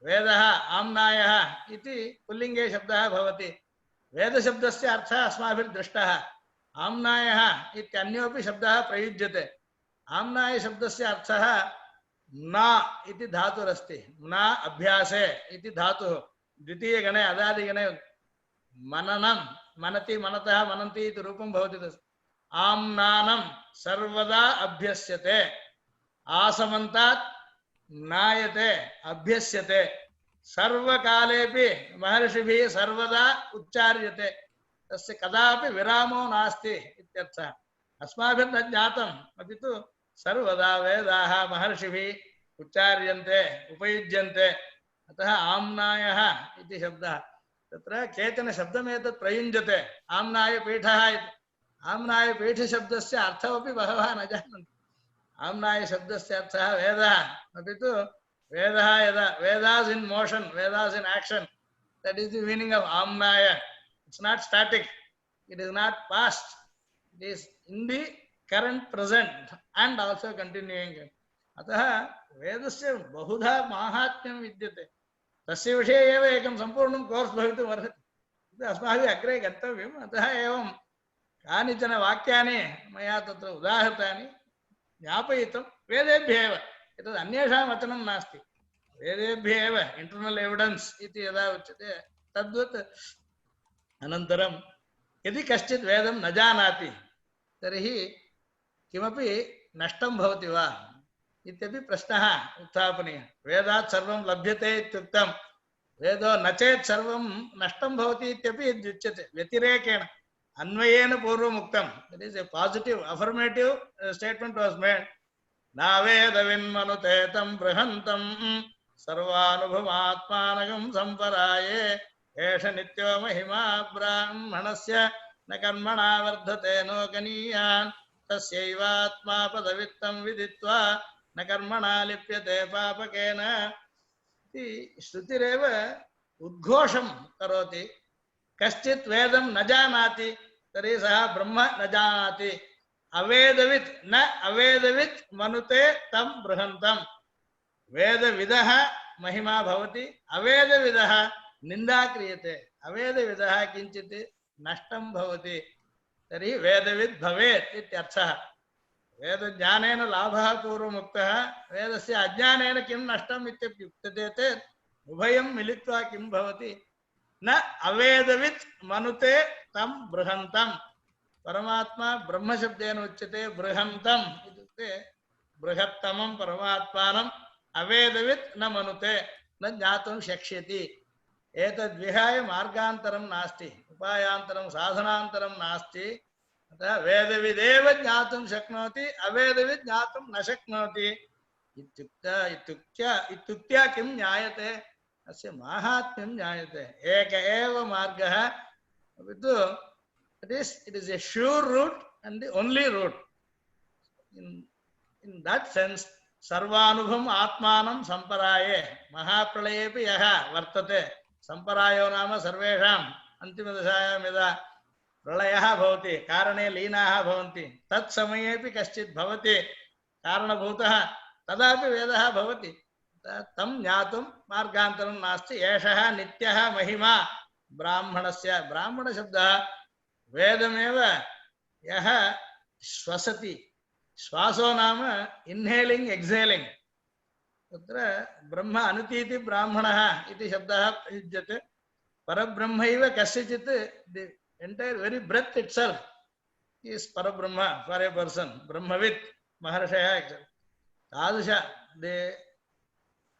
वेदः आम्नायः इति पुल्लिङ्गे शब्दः भवति वेदशब्दस्य अर्थः अस्माभिर्दृष्टः आम्नायः इत्यन्योपि शब्दः प्रयुज्यते आम्नायशब्दस्य अर्थः न इति धातुरस्ति न अभ्यासे इति धातुः द्वितीयगणे अदादिगणे मननं मनति मनतः मनन्ति इति रूपं भवति तस्य आम्नानं सर्वदा अभ्यस्यते आसमन्तात् नायते अभ्यस्यते सर्वकालेपि महर्षिभिः सर्वदा उच्चार्यते तस्य कदापि विरामो नास्ति इत्यर्थः अस्माभिर्न ज्ञातम् अपि तु सर्वदा वेदाः महर्षिभिः उच्चार्यन्ते उपयुज्यन्ते अतः आम्नायः इति शब्दः तत्र केचन शब्दमेतत् प्रयुञ्जते आम्नायपीठः इति आम्नायपीठशब्दस्य अर्थमपि बहवः न जानन्ति आम्नायशब्दस्य अर्थः वेदः अपि तु वेदः यदा Vedas in motion Vedas in action that is the meaning of amnaya it's not static it is not past it is in the current present and also continuing अतः वेदस्य बहुधा माहात्म्यं विद्यते तस्य विषये एव एकं सम्पूर्णं कोर्स् भवितुम् अर्हति अस्माभिः अग्रे गन्तव्यम् अतः एवं कानिचन वाक्यानि मया तत्र उदाहृतानि ज्ञापयितुं वेदेभ्यः एव एतद् अन्येषां वचनं नास्ति वेदेभ्यः एव इंटर्नल एविडेन्स् इति यदा उच्यते तद्वत् अनन्तरं यदि कश्चित् वेदं न जानाति तर्हि किमपि नष्टं भवति वा इत्यपि प्रश्नः उत्थापनीयः वेदात् सर्वं लभ्यते इत्युक्तं वेदो न चेत् सर्वं नष्टं भवति इत्यपि यद्युच्यते व्यतिरेकेण अन्वयेन पूर्वम् उक्तं it is a positive affirmative statement was made नावेदविन्मनुते तं बृहन्तं सर्वानुभवात्मानगं संपराये एष नित्यो महिमा ब्राह्मणस्य न कर्मणा वर्धते नोकनीयान् तस्यैवात्मा पदवित्तं विदित्वा न कर्मणा लिप्यते पापकेन इति श्रुतिरेव उद्घोषं करोति कश्चित् वेदं न जानाति तर्हि सः ब्रह्म न जानाति अवेदवित् न अवेदवित् मनुते तं बृहन्तं वेदविदः महिमा भवति अवेदविदः निन्दा क्रियते अवेदविदः किञ्चित् नष्टं भवति तर्हि वेदविद् भवेत् इत्यर्थः वेदज्ञानेन लाभः पूर्वमुक्तः वेदस्य अज्ञानेन किं नष्टम् इत्युक्यते चेत् उभयं मिलित्वा किं भवति न अवेदवित् मनुते तं बृहन्तं परमात्मा ब्रह्मशब्देन उच्यते बृहन्तम् इत्युक्ते बृहत्तमं परमात्मानम् अवेदवित् न मनुते न ज्ञातुं शक्ष्यति एतद्विहाय मार्गान्तरं नास्ति उपायान्तरं साधनान्तरं नास्ति अतः वेदविदेव ज्ञातुं शक्नोति अवेदवित् ज्ञातुं न शक्नोति इत्युक्त्या किं ज्ञायते अस्य माहात्म्यं ज्ञायते एक एव मार्गः अपि तु it is a sure route and the only route in that sense सर्वानुभवम् आत्मानं संपराये महाप्रलयेपि यः वर्तते संपरायो नाम सर्वेषाम् अन्तिमदशायां यदा प्रलयः भवति कारणे लीनाः भवन्ति तत्समयेपि कश्चित् भवति कारणभूतः तदापि वेदः भवति तं ज्ञातुं मार्गान्तरं नास्ति एषः नित्यः महिमा ब्राह्मणस्य ब्राह्मणशब्दः वेदमेव यः श्वसति श्वासो नाम इन्हेलिंग एक्सेलिंग तत्र ब्रह्म अनुतीति ब्राह्मणः इति शब्दः प्रयुज्यते परब्रह्मैव कस्यचित् the entire very breath itself is parabrahma for a person brahmavit maharshaya tadusha the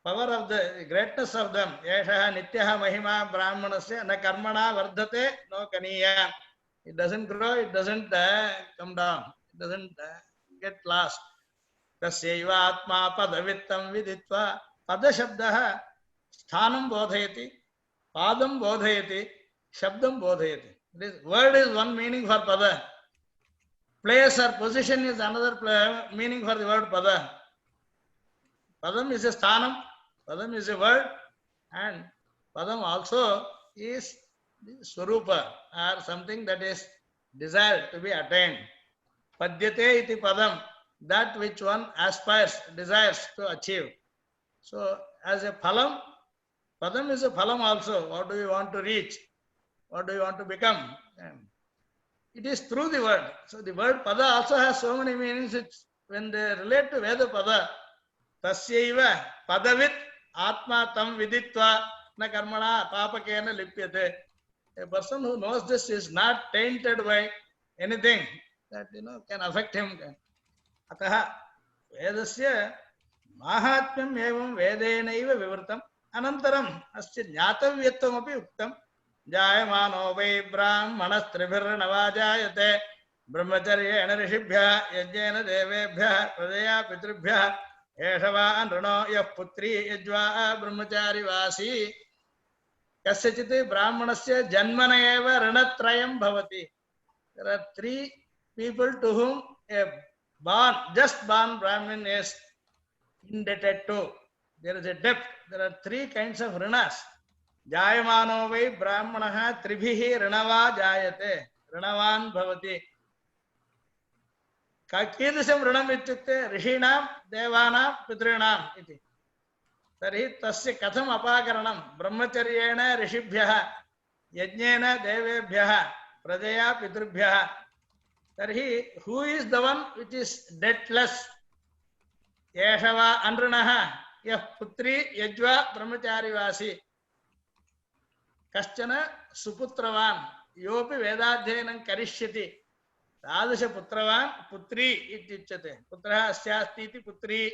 power of the greatness of them yeshah nityah mahima brahmanasya na karmana vardhate no kaniya it doesn't grow it doesn't come down it doesn't get lost tasyaiva atma padavittam viditva pada shabdah sthanam bodhayati, padam bodhayati, shabdam bodhayati. This word is one meaning for pada. Place or position is another meaning for the word pada. Padam is a sthanam, padam is a word, and padam also is the swarupa or something that is desired to be attained. Padyate iti padam, that which one aspires, desires to achieve. So as a phalam, padam is a phalam also. What do you want to reach? What do you want to become? And it is through the word. So the word pada also has so many meanings. It's, when they relate to Veda pada, tasyaiva padavit atma tam viditva na karmana papakena lipyate. A person who knows this is not tainted by anything that can affect him. Ataha vedasya mahatmyam evam vedenaiva vivritam anantaram asya jnatavyatvam api uktam jayamano vai brahmanastribhirnavajayate brahmacharyena rishibhya yajnena devebhya pradaya pitribhya eshava anrano yah putri yajva brahmachari vasi kasyachit brahmanasya janmana eva ranatrayam bhavati. There are three people to whom a just born Brahmin is indebted to. There is a debt. There are three kinds of rinas. Jayamano vai brahmanaha tribhihi rinava jayate. Rinavan bhavati. Kakidasam rinam ityukte rishinam devanam pitrinam iti. Tarhi tasya katham apakaranam brahmacharyena rishibhyaha yajnena devebhyaha pradaya pitribhyaha. Tarhi, who is the one which is debtless? Yeshava anranaha yah putri yajva brahmachari vasi. Kaschana suputravan yopi vedadhyanam karishyati. Tadasha putravan putri ityuchyate. Putraha asyasti iti putri.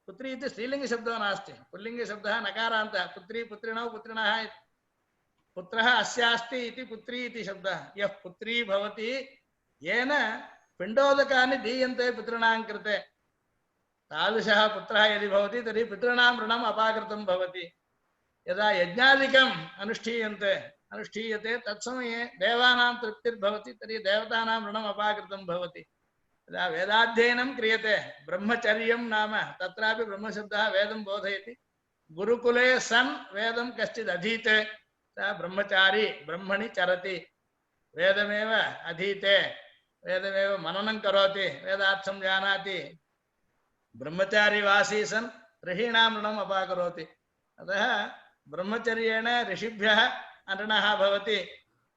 Putri iti strilinga shabda nasti. Pullinga shabda nakaranta. Putri putrinau putrinaha. Putraha asyasti iti putri iti shabda. Yah putri bhavati येन पिंडोदकानि दीयन्ते पितॄणां कृते तादृशः पुत्रः यदि भवति तर्हि पितॄणां ऋणम् अपाकृतं भवति. यदा यज्ञादिकम् अनुष्ठीयते तत्समये देवानां तृप्तिर्भवति तर्हि देवतानां ऋणम् अपाकृतं भवति. यदा वेदाध्ययनं क्रियते ब्रह्मचर्यं नाम तत्रापि ब्रह्मशब्दः वेदं बोधयति. गुरुकुले सन् वेदं कश्चित् अधीते सः ब्रह्मचारी ब्रह्मणि चरति. वेदमेव अधीते वेदमेव मननं करोति वेदार्थं जानाति ब्रह्मचारी वासी सन् ऋषीणां ऋणम् अपाकरोति. अतः ब्रह्मचर्येण ऋषिभ्यः अनृणः भवति,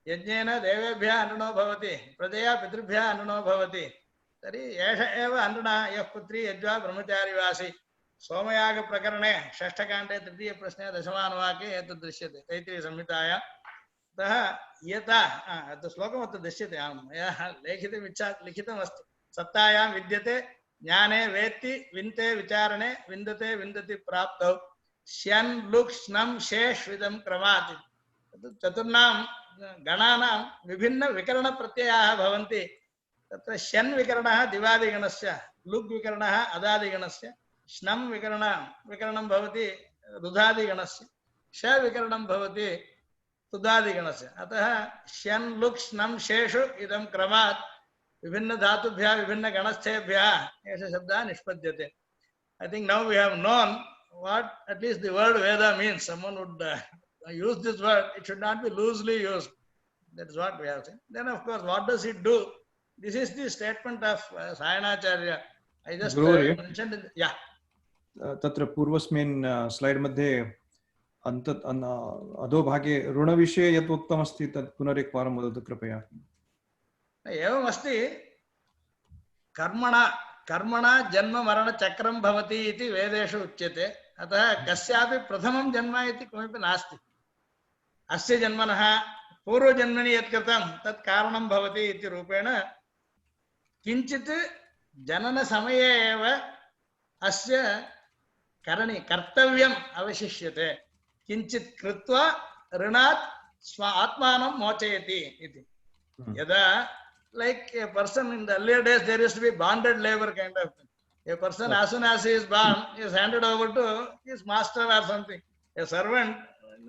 यज्ञेन देवेभ्यः अनृणो भवति, प्रजया पितृभ्यः अनृणो भवति. तर्हि एष एव अनृणः यः पुत्री यज्वा ब्रह्मचारी वासी. सोमयागप्रकरणे षष्ठकाण्डे तृतीयप्रश्ने दशमानुवाक्ये एतद् दृश्यते तैत्तिरीयसंहितायाम्. अतः यथा श्लोकम् अत्र दृश्यते. लिखितमस्ति. सत्तायां विद्यते ज्ञाने वेत्ति विन्ते विचारणे विन्दते विन्दति प्राप्तौ श्यन् लुक् श्नम् शेष्विदं क्रमात्. चतुर्णां गणानां विभिन्न विकरणप्रत्ययाः भवन्ति. तत्र श्यन् विकरणः दिवादिगणस्य, लुक् विकरणः अदादिगणस्य, श्नम् विकरणं भवति रुधादिगणस्य, श विकरणं भवति तुदादिगणस्य. अतः श्यन् लुक् श्नम् शेषु इदं क्रमात् विभिन्न धातुभ्यः विभिन्न गणस्थेभ्यः एष शब्दः निष्पद्यते. I think now we have known what at least the word Veda means. Someone would use this word. It should not be loosely used. That is what we have seen. Then of course, what does it do? This is the statement of Sayanacharya. I just mentioned it. Yeah. तत्र पूर्वस्मिन् slide मध्ये अधोभागे ऋणविषये यत् उक्तमस्ति तत् पुनरेकवारं वदतु कृपया. एवमस्ति. कर्मणा जन्म मरण चक्रं भवति इति वेदेषु उच्यते. अतः कस्यापि प्रथमं जन्म इति किमपि नास्ति. अस्य जन्मनः पूर्वजन्मनि यत् कृतं तत् कारणं भवति इति रूपेण किञ्चित् जननसमये एव अस्य कर्तव्यम् अवशिष्यते. किञ्चित् कृत्वा ऋणात् स्व आत्मानं मोचयति इति. यदा like a person in the earlier days, there used to be bonded labor kind of thing. A person as soon as he is born is handed over to his master or something. a servant,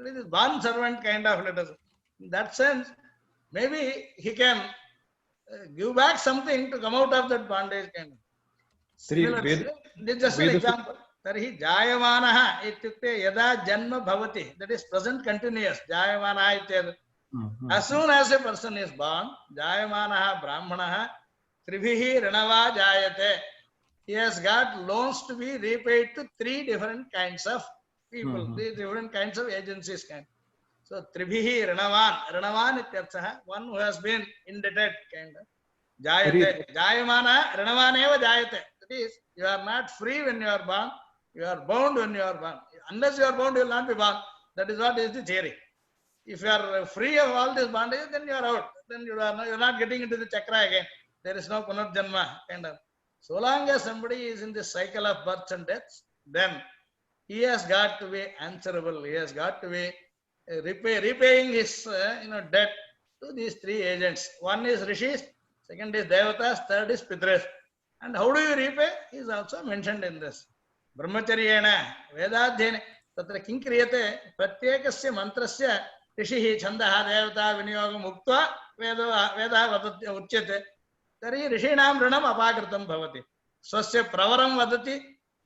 it is born servant kind of, let us. In that sense, maybe he can give back something to come out of that bondage kind of. Similarly, this is just an example. Tarhi jayamanaha ityukte yada janma bhavati, that is present continuous. Jayamanaha ityad. As soon as a person is born, jayamanaha brahmanaha tribhihi ranava jayate. He has got loans to be repaid to 3 different kinds of people, 3 different kinds of agencies. So tribhihi ranavan ityartha, one who has been indebted kind of. Jayate, jayamana ranavaneva jayate. That is, you are not free when you are born, you are bound when you are born. Unless you are bound, you will not be born. That is what is the theory. If you are free of all this bondage, then you are out. Then you are not getting into the chakra again. There is no punarjanma kind of. So long as somebody is in this cycle of births and deaths, then he has got to be answerable. He has got to be repaying his debt to these 3 agents. One is rishis, second is devatas, third is pitras. And how do you repay is also mentioned in this. Brahmacharyena vedadhyene tatra king kriyate pratyekasya mantrasya rishihi chandaha devata viniyogam uktva veda uchyate. Tari rishinam rinam apakritam bhavati. Swasya pravaram vadati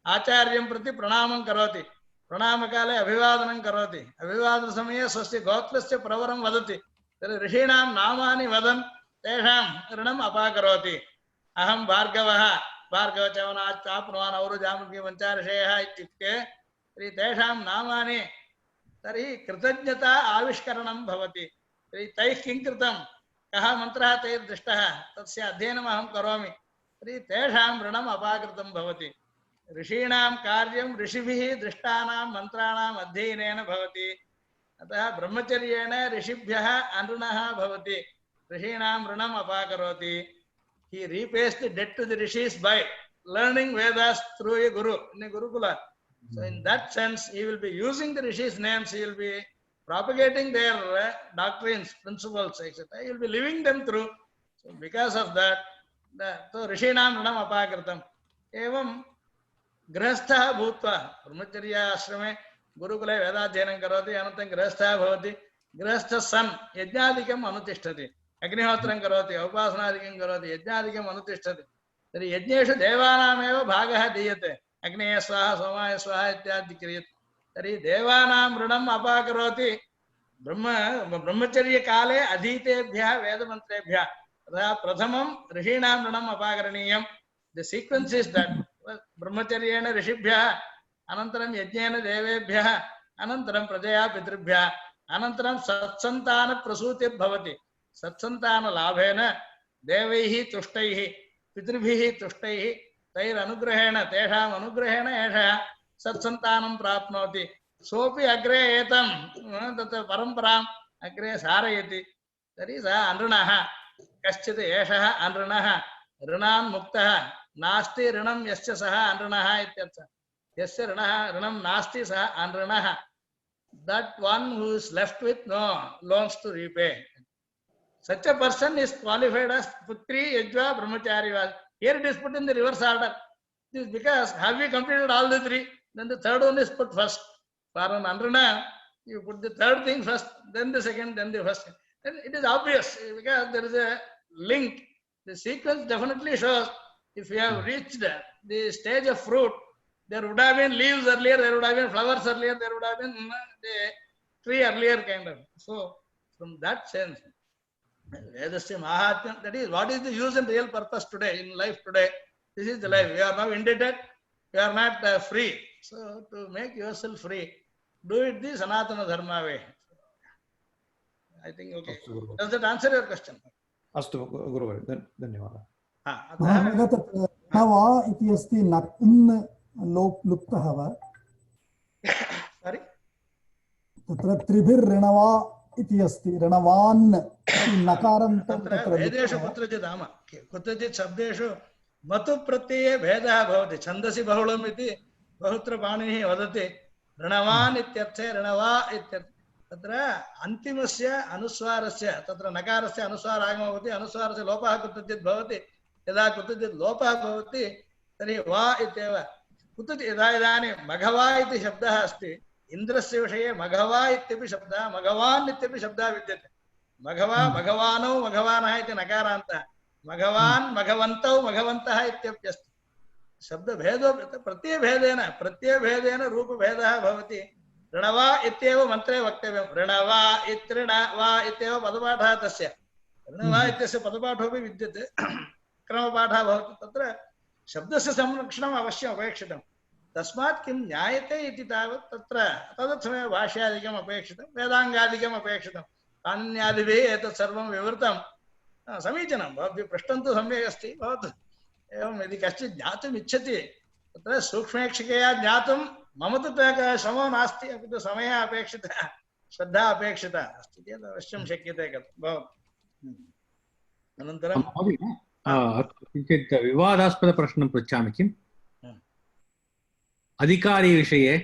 acharyam prati pranamam karoti. Pranamakale abhivadanam karoti. Abhivadana samaye swasya gotrasya pravaram vadati. Tari rishinam namani vadan tesham rinam apakaroti. Aham bhargavaha bhargava chavana chapnuvan auru jamuki vancharisheha ityukte. Tari tesham namani tari kritajnata avishkaranam bhavati. Tari taih kinkritam कहा मंत्रः तैर् दृष्टः तस्य अध्ययनम् अहं करोमि तर्हि तेषां ऋणम् अपाकृतं भवति ऋषीणां कार्यं ऋषिभिः दृष्टानां मन्त्राणाम् अध्ययनेन भवति अतः ब्रह्मचर्येण ऋषिभ्यः अनृणः भवति ऋषीणां ऋणम् अपाकरोति he repays the debt to the rishis by learning Vedas through a guru in a gurukula. So in that sense he will be using the rishis names, he will be propagating their doctrines, principles, etc. He will be living them through. So because of that, so rishinam ranam apakritam. Evam grahastha bhutva. Brahmacharya ashrame gurukule vedadhyanam karoti anantam grahastha bhavati. Grahastha san yajnadikam anutishthati. Agnihotram karoti, upasanadikam karoti, yajnadikam anutishthati. Tari yajneshu devanameva bhagaha diyate. Agneya swaha, somaya swaha ityadi kriyate. तरी देवानां ऋणम् अपाकरोति ब्रह्मचर्य काले अधीतेभ्यः वेदमन्त्रेभ्यः तथा प्रथमं ऋषीणां ऋणम् अपाकरणीयम्. The sequence is that ब्रह्मचर्येण ऋषिभ्यः अनन्तरं यज्ञेन देवेभ्यः अनन्तरं प्रजया पितृभ्यः अनन्तरं सत्सन्तानप्रसूतिर्भवति. सत्सन्तानलाभेन देवैः तुष्टैः पितृभिः तुष्टैः तैरनुग्रहेण तेषाम् अनुग्रहेण एषः सत्सन्तानं प्राप्नोति. सोपि अग्रे एतं तत् परम्पराम् अग्रे सारयति. तर्हि सः अनृणः. कश्चित् एषः अनृणः ऋणान् मुक्तः नास्ति ऋणं यस्य सः अनृणः इत्यर्थः. यस्य ऋणं नास्ति सः अनृणः. That one who is left with no loans to repay. Such a person is qualified as Putri Yajva Brahmachari. Here it is put in the reverse order. This is because have we completed all the 3? Then the third one is put first. For an Anrana, you put the third thing first, then the second, then the first. Then it is obvious because there is a link. The sequence definitely shows if you have reached the stage of fruit, there would have been leaves earlier, there would have been flowers earlier, there would have been the tree earlier kind of. So from that sense, Vedasya Mahatmya, that is what is the use and real purpose today, in life today. This is the life. We are now indebted, we are not free. So to make yourself free, do it the Sanatana Dharma way. I think okay. Does that answer your question? Astu Guru, धन्यवादः. णवा इति अस्ति न लुप्तः वा? Sorry? तत्र त्रिभिर्ऋणवा इति अस्ति ऋणवान् नकारान्तं तत्र वेदेषु कुत्रचित् शब्देषु मतु प्रत्यये भेदः भवति. छन्दसि बहुलम् इति बहुत्र पाणिनिः वदति. ऋणवान् इत्यर्थे ऋणवा इत्यर्थे तत्र अन्तिमस्य अनुस्वारस्य तत्र नकारस्य अनुस्वार आगमो भवति. अनुस्वारस्य लोपः कुत्रचित् भवति. यदा कुत्रचित् लोपः भवति तर्हि वा इत्येव. कुत्रचित् यदा इदानीं मघवा इति शब्दः अस्ति इन्द्रस्य विषये मघवा इत्यपि शब्दः, मघवान् इत्यपि शब्दः विद्यते. मघवा, मघवानौ, मघवानः इति नकारान्तः, मघवान्, मघवन्तौ, मघवन्तः इत्यप्यस्ति. शब्दभेदो प्रत्ययभेदेन रूपभेदः भवति. ऋणवा इत्येव मन्त्रे वक्तव्यं. ऋणवा इत्यृणवा इत्येव पदपाठः तस्य. ऋणवा इत्यस्य पदपाठोऽपि विद्यते, क्रमपाठः भवति. तत्र शब्दस्य संरक्षणम् अवश्यम् अपेक्षितं. तस्मात् किं ज्ञायते इति तावत् तत्र तदर्थमेव भाष्यादिकम् अपेक्षितं, वेदाङ्गादिकम् अपेक्षितं. पाणिन्यादिभिः एतत् सर्वं विवृतं. समीचीनं, भवद्भिः पृष्टं तु सम्यक् अस्ति. भवतु एवं यदि कश्चित् ज्ञातुम् इच्छति तत्र सूक्ष्मेक्षिकया ज्ञातुं मम तु श्रमो नास्ति, अपि तु समयः अपेक्षितः, श्रद्धा अपेक्षिता अस्ति चेत् अवश्यं शक्यते भवतु. अनन्तरं किञ्चित् विवादास्पदप्रश्नं पृच्छामि किम्? अधिकारिविषये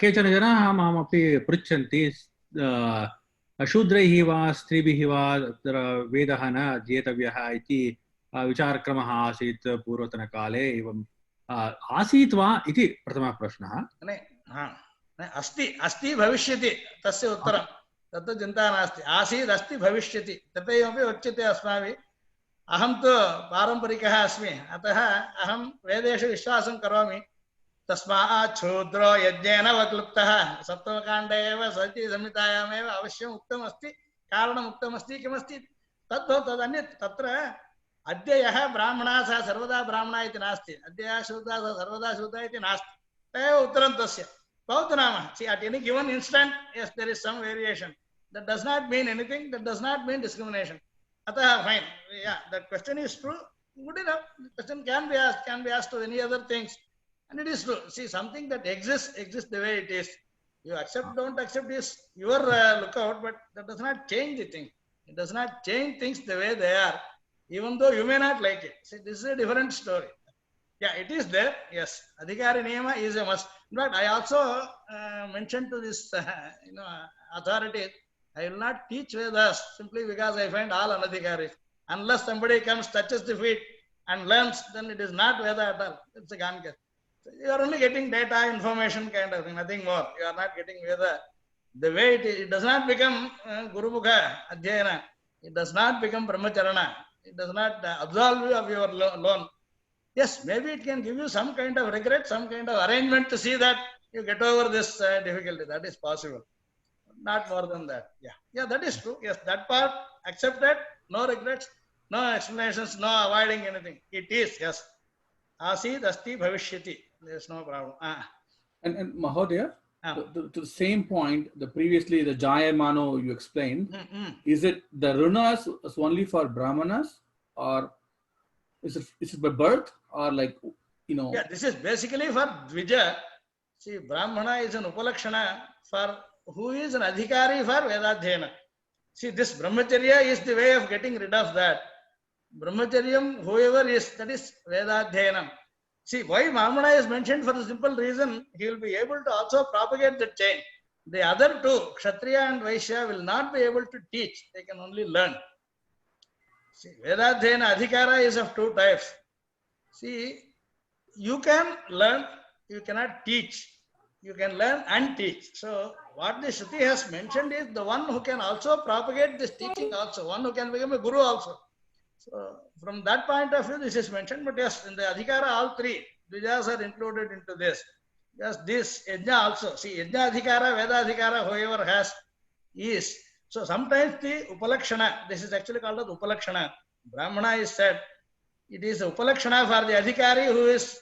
केचन जनाः मामपि पृच्छन्ति, शूद्रैः वा स्त्रीभिः वा तत्र वेदः न अध्येतव्यः इति विचारक्रमः आसीत् पूर्वतनकाले, एवं आसीत् वा इति प्रथमः प्रश्नः. अस्ति अस्ति भविष्यति तस्य उत्तरं, तत्र चिन्ता नास्ति. आसीत् अस्ति भविष्यति तथैवपि उच्यते अस्माभिः. अहं तु पारम्परिकः अस्मि, अतः अहं वेदेषु विश्वासं करोमि. तस्मात् शूद्रो यज्ञेन वक्लुप्तः, सप्तमकाण्डे एव सती संहितायामेव अवश्यम् उक्तमस्ति, कारणम् उक्तमस्ति. किमस्ति तदन्यत्. तत्र अद्य यः ब्राह्मणः सः सर्वदा ब्राह्मणः इति नास्ति, अद्य यः शूद्रः सः सर्वदा शूद्रः इति नास्ति. तदेव उत्तरं तस्य. भवतु नाम, see, at any given instant, yes, there is some variation. That does not mean anything, that does not mean discrimination. Atah, fine. Yeah, that question is true. Good enough. The question can be asked to any other things. And it is true. See, something that exists the way it is. You accept, don't accept is your lookout, but that does not change the thing. It does not change things the way they are, even though you may not like it. See, this is a different story. Yeah, it is there. Yes, Adhikari Niyama is a must. In fact, I also mentioned to this authority, I will not teach Vedas simply because I find all anadhikaris. Unless somebody comes, touches the feet and learns, then it is not Veda at all. It's a Ganka. So you are only getting data, information kind of thing, nothing more. You are not getting Veda. The way it is, it does not become Guru Mukha Adhyayana. It does not become Brahmacharana. It does not absolve you of your loan. Yes, maybe it can give you some kind of regret, some kind of arrangement to see that you get over this difficulty. That is possible. Not more than that. Yeah, that is true. Yes, that part accepted. No regrets, no explanations, no avoiding anything. It is, yes. Asid, asti, bhavishyati. There is no problem. And Mahodaya, to the same point, previously the Jayamano you explained, is it the runas is only for Brahmanas, or is it by birth, or like, Yeah, this is basically for Dvija. See, Brahmana is an upalakshana for who is an adhikari for Vedadhyayana. See, this brahmacharya is the way of getting rid of that. Brahmacharyam, whoever is, that is Vedadhyayanam. See, why Brahmana is mentioned for the simple reason, he will be able to also propagate the chain. The other two, Kshatriya and Vaishya, will not be able to teach. They can only learn. See, Vedadhyayana adhikara is of two types. See, you can learn, you cannot teach. You can learn and teach. So, what the Shruti has mentioned is the one who can also propagate this teaching also, one who can become a guru also. So, from that point of view, this is mentioned. But yes, in the adhikara, all three Dvijas are included into this. Yes, this yajna also. See, yajna adhikara, Veda adhikara, whoever has is. So, sometimes the upalakshana, this is actually called as upalakshana. Brahmana is said, it is upalakshana for the adhikari who is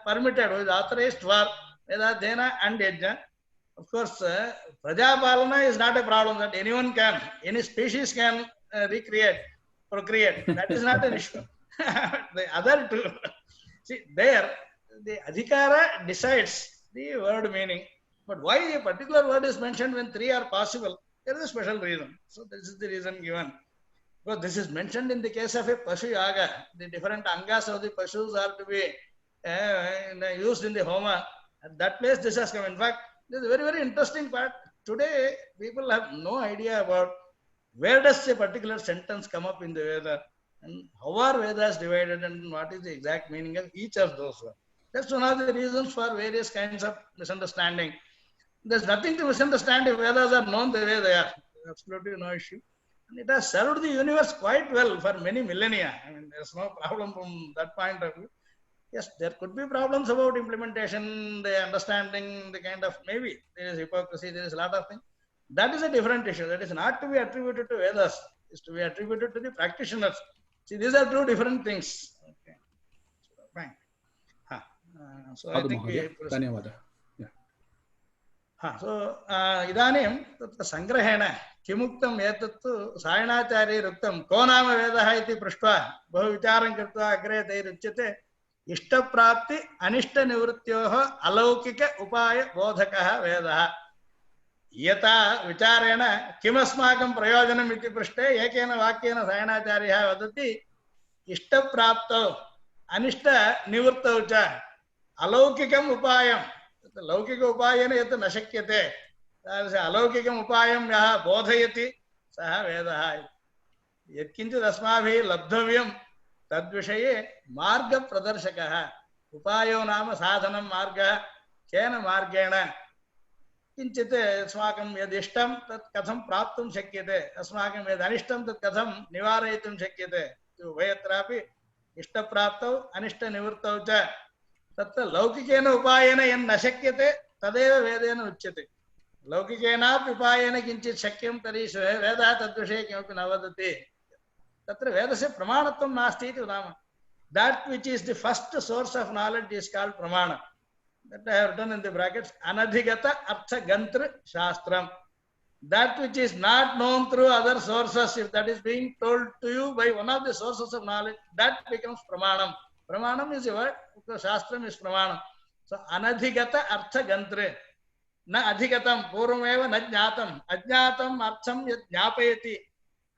permitted, who is authorized for Vedadhyayana and yajna. Of course, Prajapalana is not a problem that anyone can, any species can procreate. That is not an issue. The other two, see, there, the adhikara decides the word meaning. But why a particular word is mentioned when three are possible? There is a special reason. So, this is the reason given. Because this is mentioned in the case of a Pashu Yaga. The different angas of the Pashus are to be used in the Homa. At that place, this has come. In fact, this is a very, very interesting part. Today, people have no idea about where does a particular sentence come up in the Veda and how are Vedas divided and what is the exact meaning of each of those words. That's one of the reasons for various kinds of misunderstanding. There's nothing to misunderstand if Vedas are known the way they are. Absolutely no issue. And it has served the universe quite well for many millennia. I mean, there's no problem from that point of view. Yes, there could be problems about implementation, the understanding, the kind of, maybe there is hypocrisy, there is a lot of things. That is a different issue. That is not to be attributed to Vedas. It's to be attributed to the practitioners. See, these are two different things. Okay. Fine. So I think we so idanim tatra sangrahena kimuktam etattu sayanacharya ko nama vedah iti prishtva bahu vicharam krutva agre tairuchyate ishtaprapti anishta nivrityoh alaukika upaya bodhakah vedah yata vicharena kimasmakam prayojanam iti prishte ekena vakyena sayanacharya vadati ishtaprapto anishta nivrittau cha alaukikam upayam लौकिक उपायेन यत् न शक्यते अलौकिकम् उपायं यः बोधयति सः वेदः यत्किञ्चित् अस्माभिः लब्धव्यं तद्विषये मार्गप्रदर्शकः उपायो नाम साधनं मार्गः केन मार्गेण किञ्चित् अस्माकं यदिष्टं तत् कथं प्राप्तुं शक्यते अस्माकं यदनिष्टं तत् कथं निवारयितुं शक्यते उभयत्रापि इष्टप्राप्तौ अनिष्टनिवृत्तौ च तत्र लौकिकेन उपायेन यन्न शक्यते तदेव वेदेन उच्यते लौकिकेनापि उपायेन किञ्चित् शक्यं तर्हि वेदः तद्विषये किमपि न वदति तत्र वेदस्य प्रमाणत्वं नास्ति इति वदामः that which is the first source of knowledge is called pramana. That I have written in the brackets anadhigata artha gantr shastram. That which is not known through other sources, if that is being told to you by one of the sources of knowledge, that becomes pramanam. Pramanam is a word, Shastram is Pramanam. So, anadhigata artha gantre. Na adhigatam, purvameva na jnatam. Ajnatam artham yat jnapayati.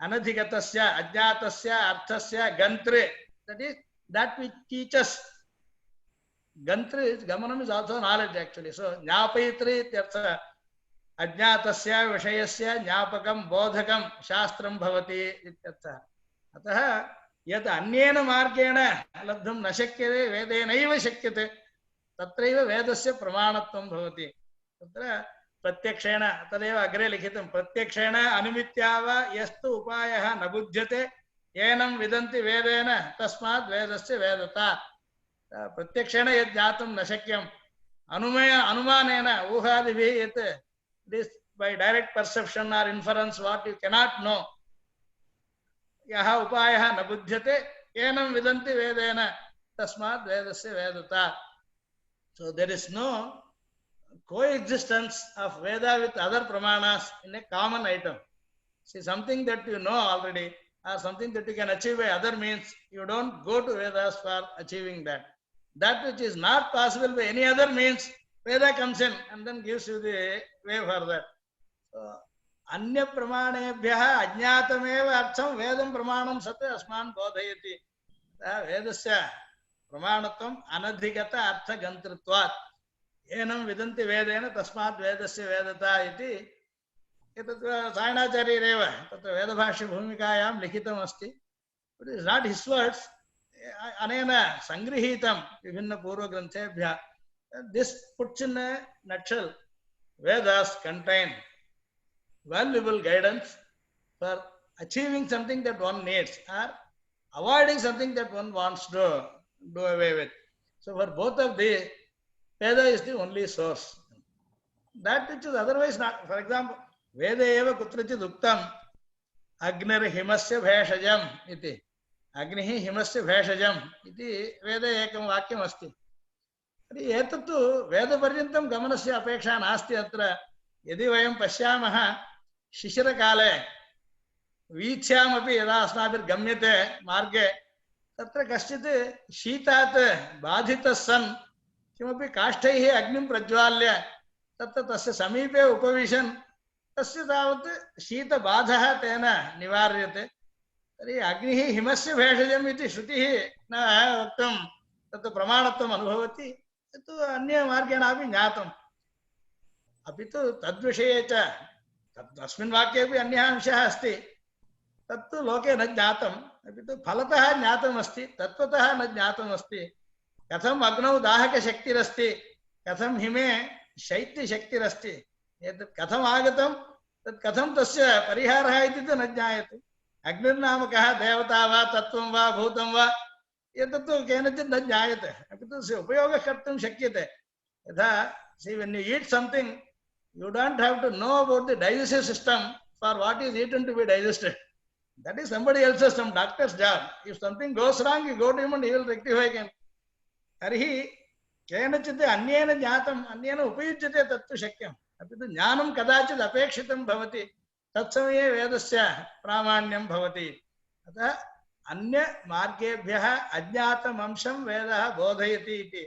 Anadhigatasya, ajnatasya, arthasya, gantre. That is, that which teaches. Gantre is, gamanam is also knowledge actually. So, jnapayatri ityartha. Ajnatasya, vishayasya, jnapakam, bodhakam, shastram bhavati ityartha. Ataha, यत् अन्येन मार्गेण लब्धुं न शक्यते वेदेनैव शक्यते तत्रैव वेदस्य प्रमाणत्वं भवति तत्र प्रत्यक्षेण तदेव अग्रे लिखितं प्रत्यक्षेण अनुमित्या वा यस्तु उपायः न बुध्यते येनं विदन्ति वेदेन तस्मात् वेदस्य वेदता प्रत्यक्षेण यत् ज्ञातुं न शक्यं अनुमानेन ऊहादिभिः यत् this by direct perception or inference what you cannot know यः उपायः न बुध्यते येनं विदन्ति वेदेन तस्मात् वेदस्य वेदता. So there is no coexistence of Veda with other pramanas in a common item. See, something that you know already or something that you can achieve by other means, you don't go to Vedas for achieving that. That which is not possible by any other means, Veda comes in and then gives you the way for that. So, अन्य प्रमाणेभ्यः अज्ञातमेव अर्थं वेदं प्रमाणं सत् अस्मान् बोधयति वेदस्य प्रमाणत्वम् अनधिगत अर्थगन्तृत्वात् येनं विदन्ति वेदेन तस्मात् वेदस्य वेदता इति एतत् सायणाचार्यरेव तत्र वेदभाष्यभूमिकायां लिखितम् अस्ति. It is not his words अनेन सङ्गृहीतं विभिन्नपूर्वग्रन्थेभ्यः. This puts in a nutshell Vedas contain valuable guidance for achieving something that one needs or avoiding something that one wants to do away with. So for both of these, Veda is the only source. That which is otherwise not. For example, Veda eva kutrachid uktam Agnir himasya bheshajam iti. Agnihi himasya bheshajam iti Veda ekam vakyam asti. Etattu Veda paryantam gamanasya apeksha nasti atra. यदि वयं पश्यामः शिशिरकाले वीथ्यामपि यदा अस्माभिर्गम्यते मार्गे तत्र कश्चित् शीतात् बाधितः सन् किमपि काष्ठैः अग्निं प्रज्वाल्य तत्र तस्य समीपे उपविशन् तस्य तावत् शीतबाधः तेन निवार्यते. तर्हि अग्निः हिमस्य भेषजम् इति श्रुतिः न वक्तुं तत् प्रमाणत्वम् अनुभवति. तत्तु अन्यमार्गेणापि ज्ञातम्. अभी तो तद्विषये च तस्मिन् वाक्येपि अन्यः अंशः अस्ति तत्तु लोके न ज्ञातम्. अपि तु फलतः ज्ञातम् अस्ति तत्त्वतः न ज्ञातम् अस्ति. कथम अग्नौ दाहकशक्तिरस्ति, कथम हिमे शैत्यशक्तिरस्ति, एतत् कथम् आगतं, तत् कथं तस्य परिहारः इति न ज्ञायते। अग्निर्नाम कः, देवता वा तत्त्वं वा भूतं वा, एतत्तु केनचित् न ज्ञायते, अपि तु तस्य उपयोगः कर्तुं शक्यते। यथा see, when you eat something, you don't have to know about the digestive system for what is eaten to be digested. That is somebody else's, some doctor's job. If something goes wrong, you go to him and he will rectify again. तर्हि केनचित् अन्येन ज्ञातम् अन्येन उपयुज्यते तत्तु शक्यम्, अपि तु ज्ञानं कदाचित् अपेक्षितं भवति, तत्समये वेदस्य प्रामाण्यं भवति। अतः अन्य मार्गेभ्यः अज्ञातम् अंशं वेदः बोधयति इति,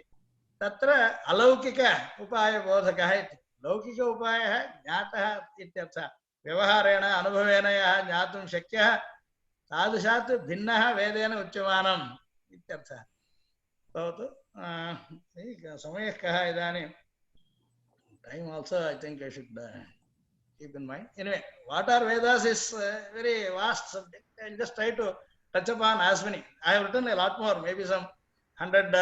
तत्र अलौकिक उपायबोधकः इति। लौकिक उपायः ज्ञातः इत्यर्थः, व्यवहारेण अनुभवेन यः ज्ञातुं शक्यः तादृशात् भिन्नः वेदेन उच्यमानम् इत्यर्थः। भवतु समयः कः इदानीं, time also I think I should keep in mind. Anyway, what are Vedas is a very vast subject. I'll just try to touch upon as many. I have written a lot more, maybe some 100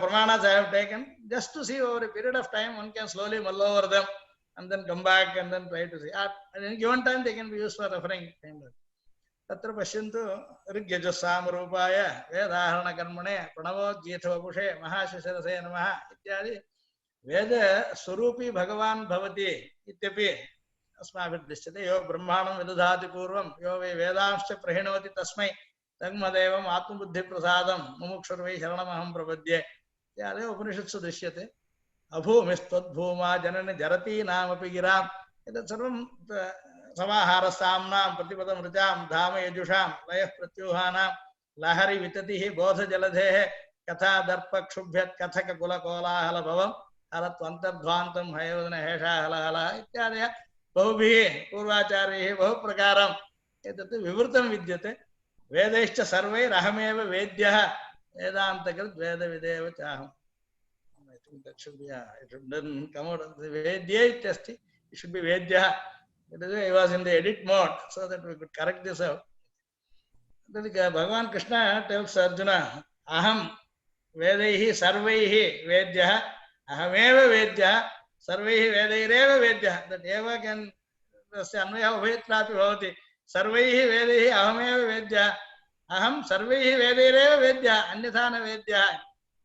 pramanas I have taken, just to see over a period of time. One can slowly mull over them and then come back and then try to see. At any given time they can be used for referring. तत्र पश्यन्तु, ऋग्यजुस्सामरूपाय वेदाहरणकर्मणे प्रणवोद्गीतवपुषे महाशिशिरसे नमः इत्यादि वेद स्वरूपी भगवान् भवति इत्यपि अस्माभिः दृश्यते। यो ब्रह्माणं विदधाति पूर्वं यो वै वेदांश्च प्रहिणोति तस्मै तन्मदेवम् आत्मबुद्धिप्रसादं मुमुक्षुर्वै शरणमहं प्रपद्ये इत्यादि उपनिषत्सु दृश्यते। अभूमिस्त्वद्भूमा जननि जरतीनामपि गिराम्, एतत् सर्वं समाहारसाम्नां प्रतिपदं ऋचां धाम यजुषां लयः प्रत्यूहानां लहरि विततिः बोधजलधेः कथा दर्पक्षुभ्यत् कथक कुलकोलाहल भवं हरत्वन्तर्ध्वान्तं हयवदन हेषाहलहलः इत्यादयः बहुभिः पूर्वाचार्यैः बहु प्रकारम् एतत् विवृतं विद्यते। वेदैश्च सर्वैरहमेव वेद्यः वेदान्तकृत् वेदविदेव चाहम्। I think that should be it shouldn't come out of the Vedya ityasti. It should be Vedya. That is why I was in the edit mode so that we could correct this out. Bhagavan Krishna tells Arjuna, Aham Vedaihi Sarvaihi Vedyah Ahameva Vedyah Sarvaihi Vedaireva Vedyah. That Eva can Anvaya Uvetrapi Bhavati. Sarvaihi Vedaihi Ahameva Vedyah Aham Sarvaihi Vedaireva Vedyah Anyathana Vedyah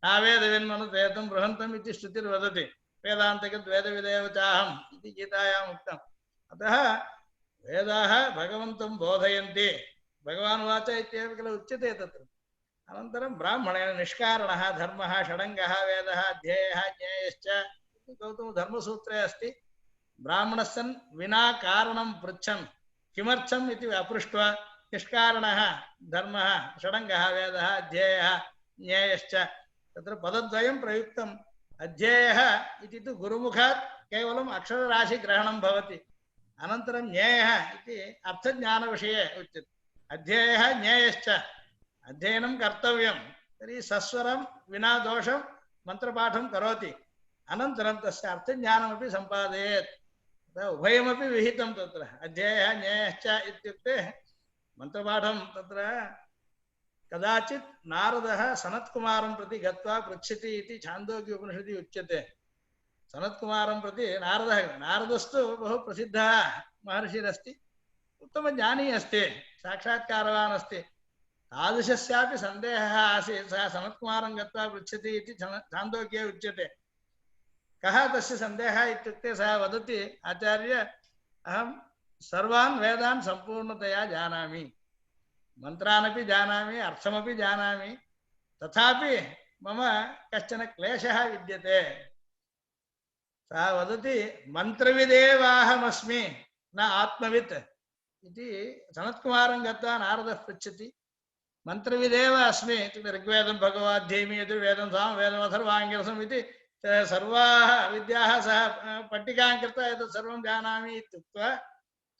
Navedavinmanu Vetam Brahantam iti Shrutir Vadati Vedantakat Vedavideva Chaham iti Gitayam Uktam. अतः वेदाः भगवन्तं बोधयन्ति भगवान् watch इत्येव किल उच्यते तत्र। अनन्तरं ब्राह्मणेन निष्कारणः धर्मः षडङ्गः वेदः अध्येयः ज्ञेयश्च इति गौतमधर्मसूत्रे अस्ति। ब्राह्मणस्सन् विना कारणं पृच्छन् किमर्थम् इति अपृष्ट्वा निष्कारणः धर्मः षडङ्गः वेदः अध्येयः ज्ञेयश्च, तत्र पदद्वयं प्रयुक्तम्। अध्येयः इति तु गुरुमुखात् केवलम् अक्षरराशिग्रहणं भवति। अनन्तरं ज्ञेयः इति अर्थज्ञानविषये उच्यते। अध्येयः ज्ञेयश्च, अध्ययनं कर्तव्यं तर्हि सस्वरं विना दोषं मन्त्रपाठं करोति, अनन्तरं तस्य अर्थज्ञानमपि सम्पादयेत्। उभयमपि विहितं तत्र। अध्येयः ज्ञेयश्च इत्युक्ते मन्त्रपाठं तत्र कदाचित् नारदः सनत्कुमारं प्रति गत्वा पृच्छति इति छान्दोग्य उपनिषदि उच्यते। सनत्कुमारं प्रति नारदस्तु बहु प्रसिद्धः महर्षिरस्ति, उत्तमज्ञानी अस्ति, साक्षात्कारवान् अस्ति। तादृशस्यापि सन्देहः आसीत्। सः सनत्कुमारं गत्वा पृच्छति इति छान्दोग्ये उच्यते। कः तस्य सन्देहः इत्युक्ते सः वदति, आचार्य अहं सर्वान् वेदान् सम्पूर्णतया जानामि, मन्त्रानपि जानामि, अर्थमपि जानामि, तथापि मम कश्चन क्लेशः विद्यते। सः वदति मन्त्रविदेवाहमस्मि न आत्मवित् इति। सनत्कुमारं गत्वा नारदः पृच्छति, मन्त्रविदेव अस्मि इत्युक्ते ऋग्वेदं भगवद्गीतां यजुर्वेदं सामवेदम् अथर्वाङ्गिरसम् इति सर्वाः विद्याः सः पट्टिकां कृत्वा एतत् सर्वं जानामि इत्युक्त्वा,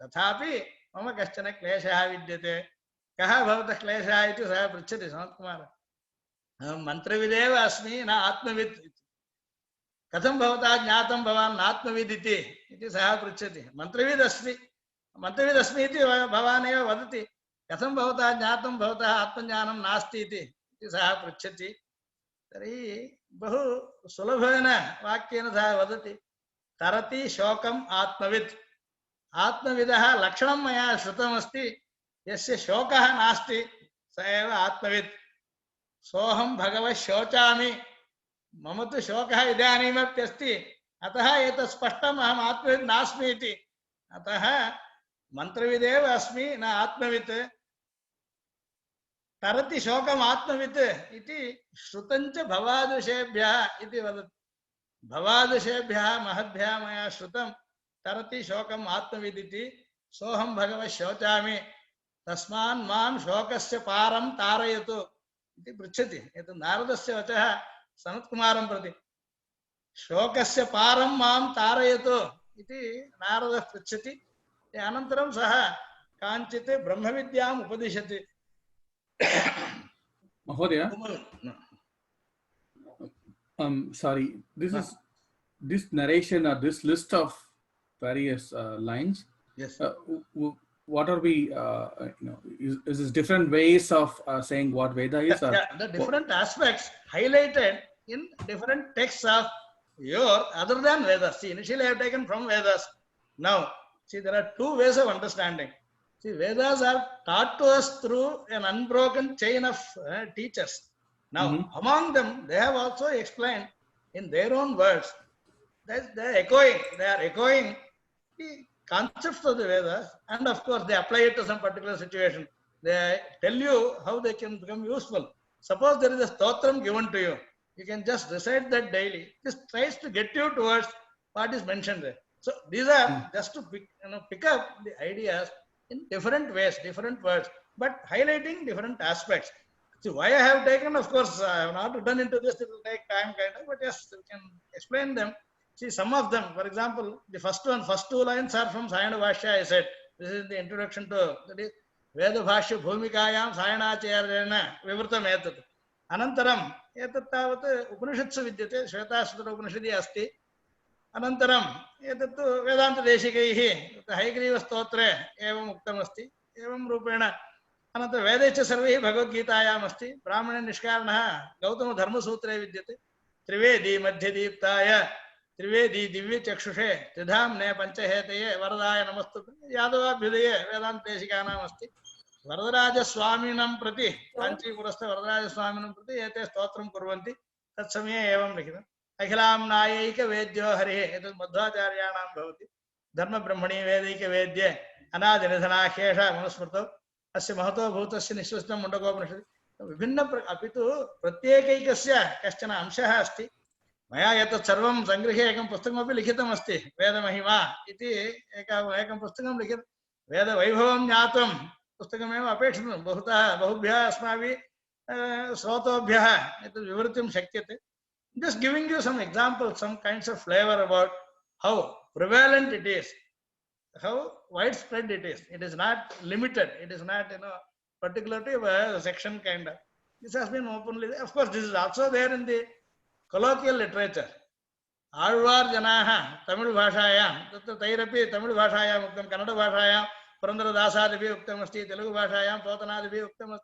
तथापि मम कश्चन क्लेशः विद्यते। कः भवतः क्लेशः इति सः पृच्छति सनत्कुमारः। अहं मन्त्रविदेव अस्मि न आत्मवित्। कथं भवता ज्ञातं भवान् नात्मविद् इति सः पृच्छति। मन्त्रविदस्मि इति भवान् एव वदति, कथं भवता ज्ञातं भवतः आत्मज्ञानं नास्ति इति सः पृच्छति। तर्हि बहु सुलभेन वाक्येन सः वदति तरति शोकम् आत्मवित् आत्मविदः लक्षणं मया श्रुतमस्ति यस्य शोकः नास्ति स एव आत्मवित् सोऽहं भगवः शोचामि मम तु शोकः इदानीमप्यस्ति अतः एतत् स्पष्टम् अहम् आत्मवित् नास्मि इति अतः मन्त्रविदेव अस्मि न आत्मवित् तरति शोकम् आत्मवित् इति श्रुतञ्च भवादृशेभ्यः इति वदति भवादृशेभ्यः महद्भ्यः मया श्रुतं तरति शोकम् आत्मवित् इति सोऽहं भगवः शोचामि तस्मान् मां शोकस्य पारं तारयतु इति पृच्छति एतत् नारदस्य वचः सनत्कुमारं प्रति शोकस्य पारं मां तारयतु इति नारदः पृच्छति अनन्तरं सः काञ्चित् ब्रह्मविद्याम् उपदिशति Mahodaya, sorry, this narration or this list of various lines. Yes. What are we? Is this different ways of saying what Veda is? Yeah, the different aspects highlighted in different texts of your other than Vedas. See, initially I have taken from Vedas. Now, see, there are two ways of understanding. See, Vedas are taught to us through an unbroken chain of teachers. Now, among them, they have also explained in their own words that they are echoing the concepts of the Vedas, and of course, they apply it to some particular situation. They tell you how they can become useful. Suppose there is a stotram given to you. You can just recite that daily. This tries to get you towards what is mentioned there. So these are just to pick up the ideas in different ways, different words, but highlighting different aspects. See, why I have taken, of course, I have not written into this, it will take time kind of, but yes, you can explain them. See, some of them, for example, the first two lines are from Sayana Bhashya, I said. This is the introduction to, that is, Veda Bhashya Bhumikayam Sayanacharyena Vivrutam Etat. Anantaram, etat tavat Upanishadsu vidyate, Shvetasutra Upanishadi asti. Anantaram, etattu Vedanta Deshikaihi, Haigriva Stotre, evam Uktam asti, evam Rupena. Anantara Vedecha Sarvehi Bhagavad Gitayam asti, Brahmana Nishkaranaha, Gautama Dharma Sutre vidyate, Trivedi Madhyadiptaya, Trivedi Divya Chakshushe, Tridhamne Panchahetaye, Varadaya Namastu, Yadavabhyudaye, Vedanta Deshikanam asti. Varadaraja Swaminam Prati, Panchi Purasta Varadaraja Swaminam Prati, Ete Stotram Kurvanti, Tatsamaye Evam Likhita. Akhilam Nayika Vedyo Harihe, Etat Madhvacharyanam Bhavati, Dharma Brahmani Vedika Vedye, Anadinidhana Khesha Manusmrto, Asya Mahato Bhutasya Nishvastam Mundakopanishadi, Vibhinna Apitu, Pratyekaikasya Kaschana Amshaha Asti, Maya Yatat Sarvam Sangrihe Ekam Pustakam Api Likhitam Asti, Veda Mahima, Iti Ekam Pustakam Likhit, Veda Vaibhavam Nyatam, Pustakam Apeksham, Bahubhya Asmavi, Srotobhya, Vivritim Shakyate. Just giving you some examples, some kinds of flavor about how prevalent it is, how widespread it is. It is not limited. It is not, particular to a section kind of. This has been openly, of course, this is also there in the colloquial literature. Alvar Janaha, Tamil Bhashayam, Tairapi, Tamil Bhashayam, Uktam, Kannada Bhashayam, Purandara Dasadibi, Uktam Asti, Telugu Bhashayam, Potanadibi, Uktam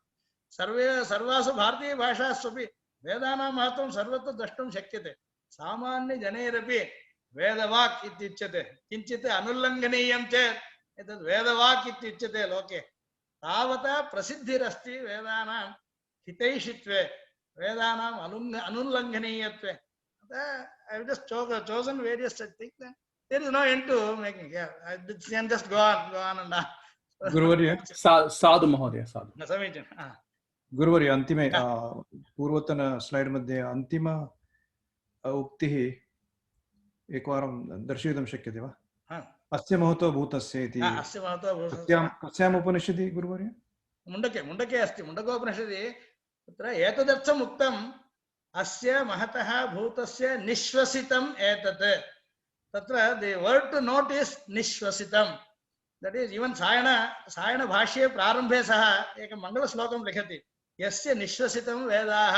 Sarvasu Bharati Bhashaswapi. Vedana Mahatam Sarvata Dashtam Shakyate. Samanni Janerapi Vedavak itichate. Kinchite Anullanganiyam Chet. Etat Vedavak itichate loke. Tavata Prasiddhirasti Vedanam Hitaishitve. Vedanam Anullanganiyatve. I have just chosen various such things. There is no end to making. Yeah, I can just go on and on. Guruvarya. Sadhu Mahodaya, Sadhu. गुरुवर्य अंतिमे पूर्वतन slide मध्ये अंतिम उक्तिः एकवारं दर्शयितुं शक्यते वा? अस्य महतो भूतस्य इति कस्याम् उपनिषदि गुरुवर्य? मुण्डके अस्ति, मुण्डकोपनिषदि तत्र एतदर्थम् उक्तम् अस्य महतः भूतस्य निश्वसितम् एतत्. तत्र the word to note is निश्वसितम्. That is, even Sayana Bhashye प्रारम्भे सः एकं मङ्गलश्लोकं लिखति. यस्य निश्वसितं वेदाः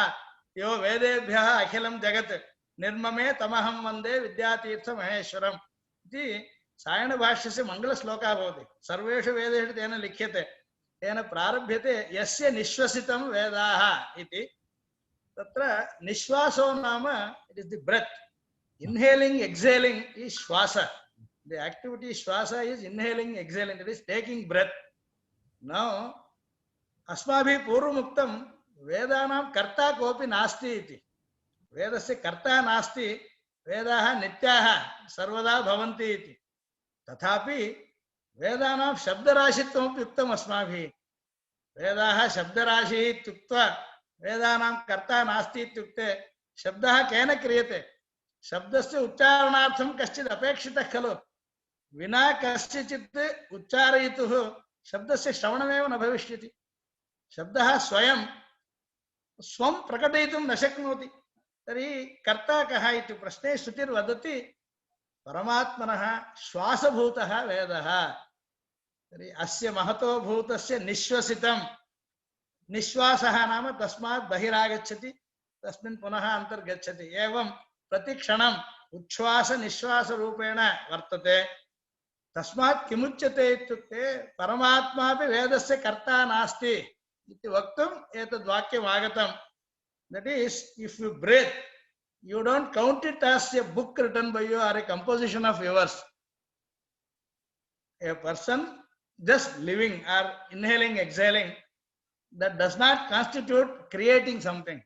यो वेदेभ्यः अखिलं जगत् निर्ममे तमहं वन्दे विद्यातीर्थ महेश्वरम् इति सायणभाष्यस्य मङ्गलश्लोकः भवति. सर्वेषु वेदेषु तेन लिख्यते. तेन प्रारभ्यते यस्य निश्वसितं वेदाः इति. Tatra nishvaso nama, it is the breath. Inhaling, exhaling is shwasa. The activity shwasa is inhaling, exhaling, that is taking breath. Now, अस्माभिः पूर्वमुक्तं वेदानां कर्ता कोऽपि नास्ति इति. वेदस्य कर्ता नास्ति, वेदाः नित्याः सर्वदा भवन्ति इति. तथापि वेदानां शब्दराशित्वमपि उक्तम् अस्माभिः. वेदाः शब्दराशिः इत्युक्त्वा वेदानां कर्ता नास्ति इत्युक्ते शब्दः केन क्रियते? शब्दस्य उच्चारणार्थं कश्चित् अपेक्षितः खलु. विना कस्यचित् उच्चारयितुः शब्दस्य श्रवणमेव न भविष्यति. शब्दः स्वयं स्वं प्रकटयितुं न शक्नोति. तर्हि कर्ता कः इति प्रश्ने श्रुतिर्वदति परमात्मनः श्वासभूतः वेदः. तर्हि अस्य महतो भूतस्य निश्वसितं, निश्वासः नाम तस्मात् बहिरागच्छति, तस्मिन् पुनः अन्तर्गच्छति. एवं प्रतिक्षणम् उच्छ्वास निश्वास रूपेण वर्तते. तस्मात् किमुच्यते इत्युक्ते परमात्मापि वेदस्य कर्ता नास्ति इति वक्तुम् एतद् वाक्यम् आगतम्. That is, if you breathe, you don't count it as a book written by you or a composition of yours. A person just living or inhaling, exhaling, that does not constitute creating something.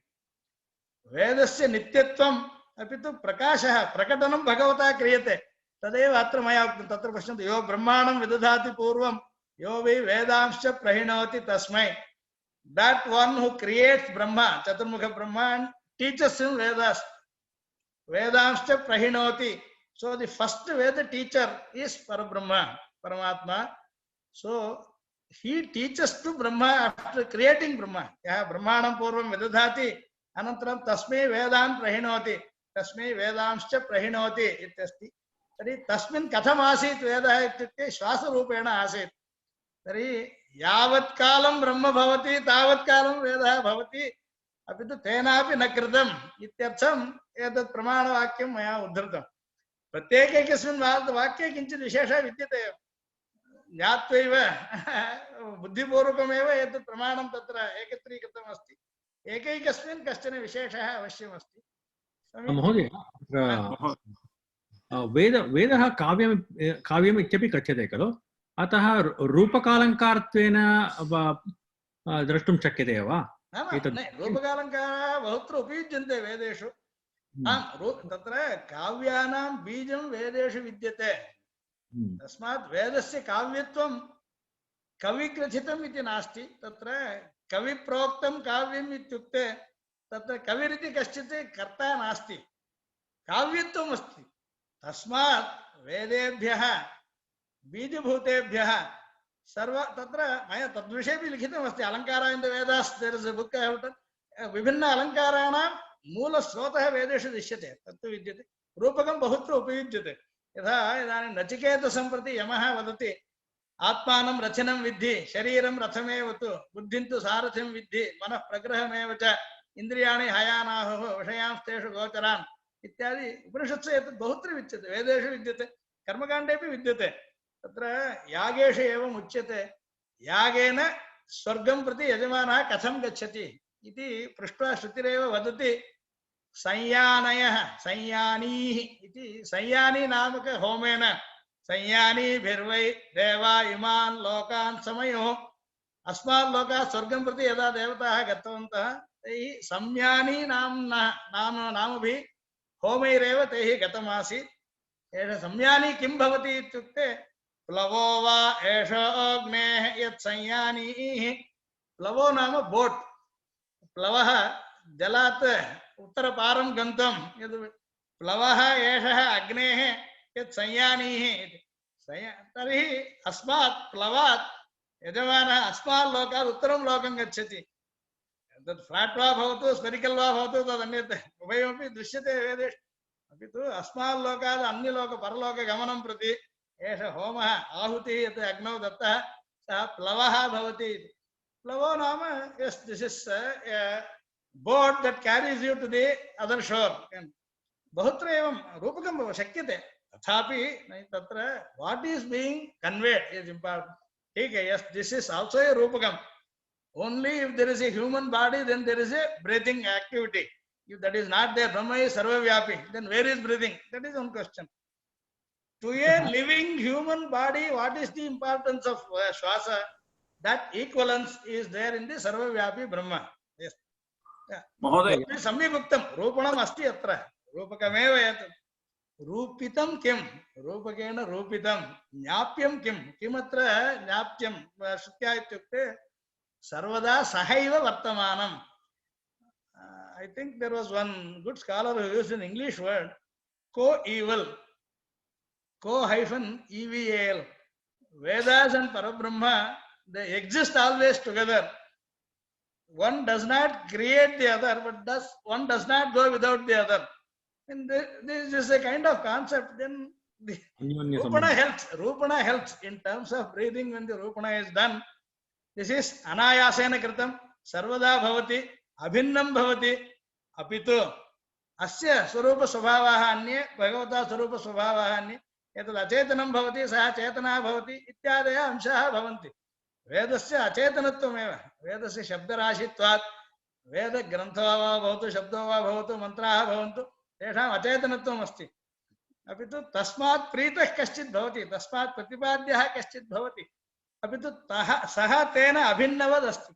Vedasya nityatvam apitu prakashah prakatanam bhagavata kriyate. तदेव अत्र मया उक्तं. तत्र पश्यन्तु, यो ब्रह्माणं विदधाति पूर्वं यो वै वेदांश्च प्रहिणोति तस्मै. That one who creates Brahma, Chaturmukha Brahma, and teaches him Vedas. Vedamscha prahinoti. So the first Veda teacher is Parabrahma, Paramatma. So he teaches to Brahma after creating Brahma. Yaha Brahmanam purvam vidadhati. Anantaram tasmai Vedam prahinoti. Tasmai Vedamscha prahinoti. Ityasti. Tari tasmin katham asit Vedah ityukte shwasa rupena asit. Tari यावत् कालं ब्रह्म भवति तावत् कालं वेदः भवति अपि तु तेनापि न कृतम् इत्यर्थम् एतत् प्रमाणवाक्यं मया उद्धृतम्. प्रत्येकैकस्मिन् वाक्ये किञ्चित् विशेषः विद्यते. ज्ञात्वैव बुद्धिपूर्वकमेव एतत् प्रमाणं तत्र एकत्रीकृतम् अस्ति. एकैकस्मिन् कश्चन विशेषः अवश्यम् अस्ति. महोदय, वेदः काव्यम् इत्यपि कथ्यते खलु. अतः रूपकालङ्कारत्वेन द्रष्टुं शक्यते वा? रूपकालङ्काराः बहुत्र उपयुज्यन्ते वेदेषु. तत्र काव्यानां बीजं वेदेषु विद्यते. तस्मात् वेदस्य काव्यत्वं कविग्रथितम् इति नास्ति. तत्र कविप्रोक्तं काव्यम् इत्युक्ते तत्र कविरिति कश्चित् कर्ता नास्ति, काव्यत्वम् अस्ति. तस्मात् वेदेभ्यः बीजभूतेभ्यः सर्व तत्र मया तद्विषयेपि लिखितमस्ति. अलङ्कारः in the Vedas, there is a book I have done. विभिन्न अलङ्काराणां मूलस्रोतः वेदेषु दृश्यते, तत्तु विद्यते. रूपकं बहुत्र उपयुज्यते. यथा इदानीं नचिकेतसं प्रति यमः वदति, आत्मानं रचनं विद्धि, शरीरं रथमेव तु, बुद्धिं तु सारथिं विद्धि, मनः प्रग्रहमेव च, इन्द्रियाणि हयानाहुः, विषयांस्तेषु गोचरान् इत्यादि उपनिषत्सु एतत् बहुत्र विद्यते, वेदेषु विद्यते, कर्मकाण्डेपि विद्यते. तत्र यागेषु एवम् उच्यते, यागेन स्वर्गं प्रति यजमानः कथं गच्छति इति पृष्ट्वा श्रुतिरेव वदति, संयानयः संयानीः इति. संयानी नामक होमेन संयानीभिर्वै देवा इमान् लोकान् समयो. अस्मात् लोकात् स्वर्गं प्रति यदा देवताः गतवन्तः तैः संयानी नामभिः होमैरेव तैः गतमासीत्. एष संयानी किं भवति इत्युक्ते, प्लवो वा एष अग्नेः यत् संयानीः. प्लवो नाम बोट्. प्लवः जलात् उत्तरपारं गन्तुं यद् प्लवः एषः अग्नेः यत् संयानीः इति. तर्हि अस्मात् प्लवात् यजमानः अस्मात् लोकात् उत्तरं लोकं गच्छति. तत् फ्लाट् वा भवतु स्फेरिकल् वा भवतु तदन्यत् उभयमपि दृश्यते वेदेषु. अपि तु अस्मात् लोकात् अन्यलोक परलोकगमनं प्रति एष होमः आहुतिः यत् अग्नौ दत्तः सः प्लवः भवति. प्लवो नाम yes this is boat that carries you to the other shore. बहुत्र एवं रूपकं शक्यते. तथापि तत्र what is being conveyed is important. ठीक है, yes, this is also a रूपकं. Only if there is a human body, then there is a breathing activity. If that is not there, Brahma is sarvavyapi, then where is breathing? That is one question. To a living human body, what is the importance of Shwasa? That equivalence is there in the sarvavyapi Brahma. Yes. Mahoday. Samyak uktam. Rupanam asti atra. Rupakameva yat. Rupitam kim? Rupakena rupitam. Nyapyam kim? Kimatra nyapyam. Sutya ityukte. Sarvada sahaiva vartamanam. I think there was one good scholar who used an English word, co-evil, co-EVAL. Vedas and Parabrahma, they exist always together. One does not create the other, but one does not go without the other. And this is a kind of concept. Then the Rupana helps in terms of breathing. When the Rupana is done, this is anayasena kritam, sarvada bhavati, abhinnam bhavati, apitu asya swarupa swabhavaha anye, bhagavata swarupa swabhavaha anye, etad achetanam bhavati, saha chetana bhavati, ityadaya amshaha bhavanti. Vedasya achetanatvam, Vedasya shabdarashitvat, Veda grantha bhavatu, shabdo bhavatu, mantraha bhavantu, tesham achetanatvam asti. Apitu tasmat pritah kaschit bhavati, tasmat pratipadyah kaschit bhavati. Apitu saha tena abhinnavad asti.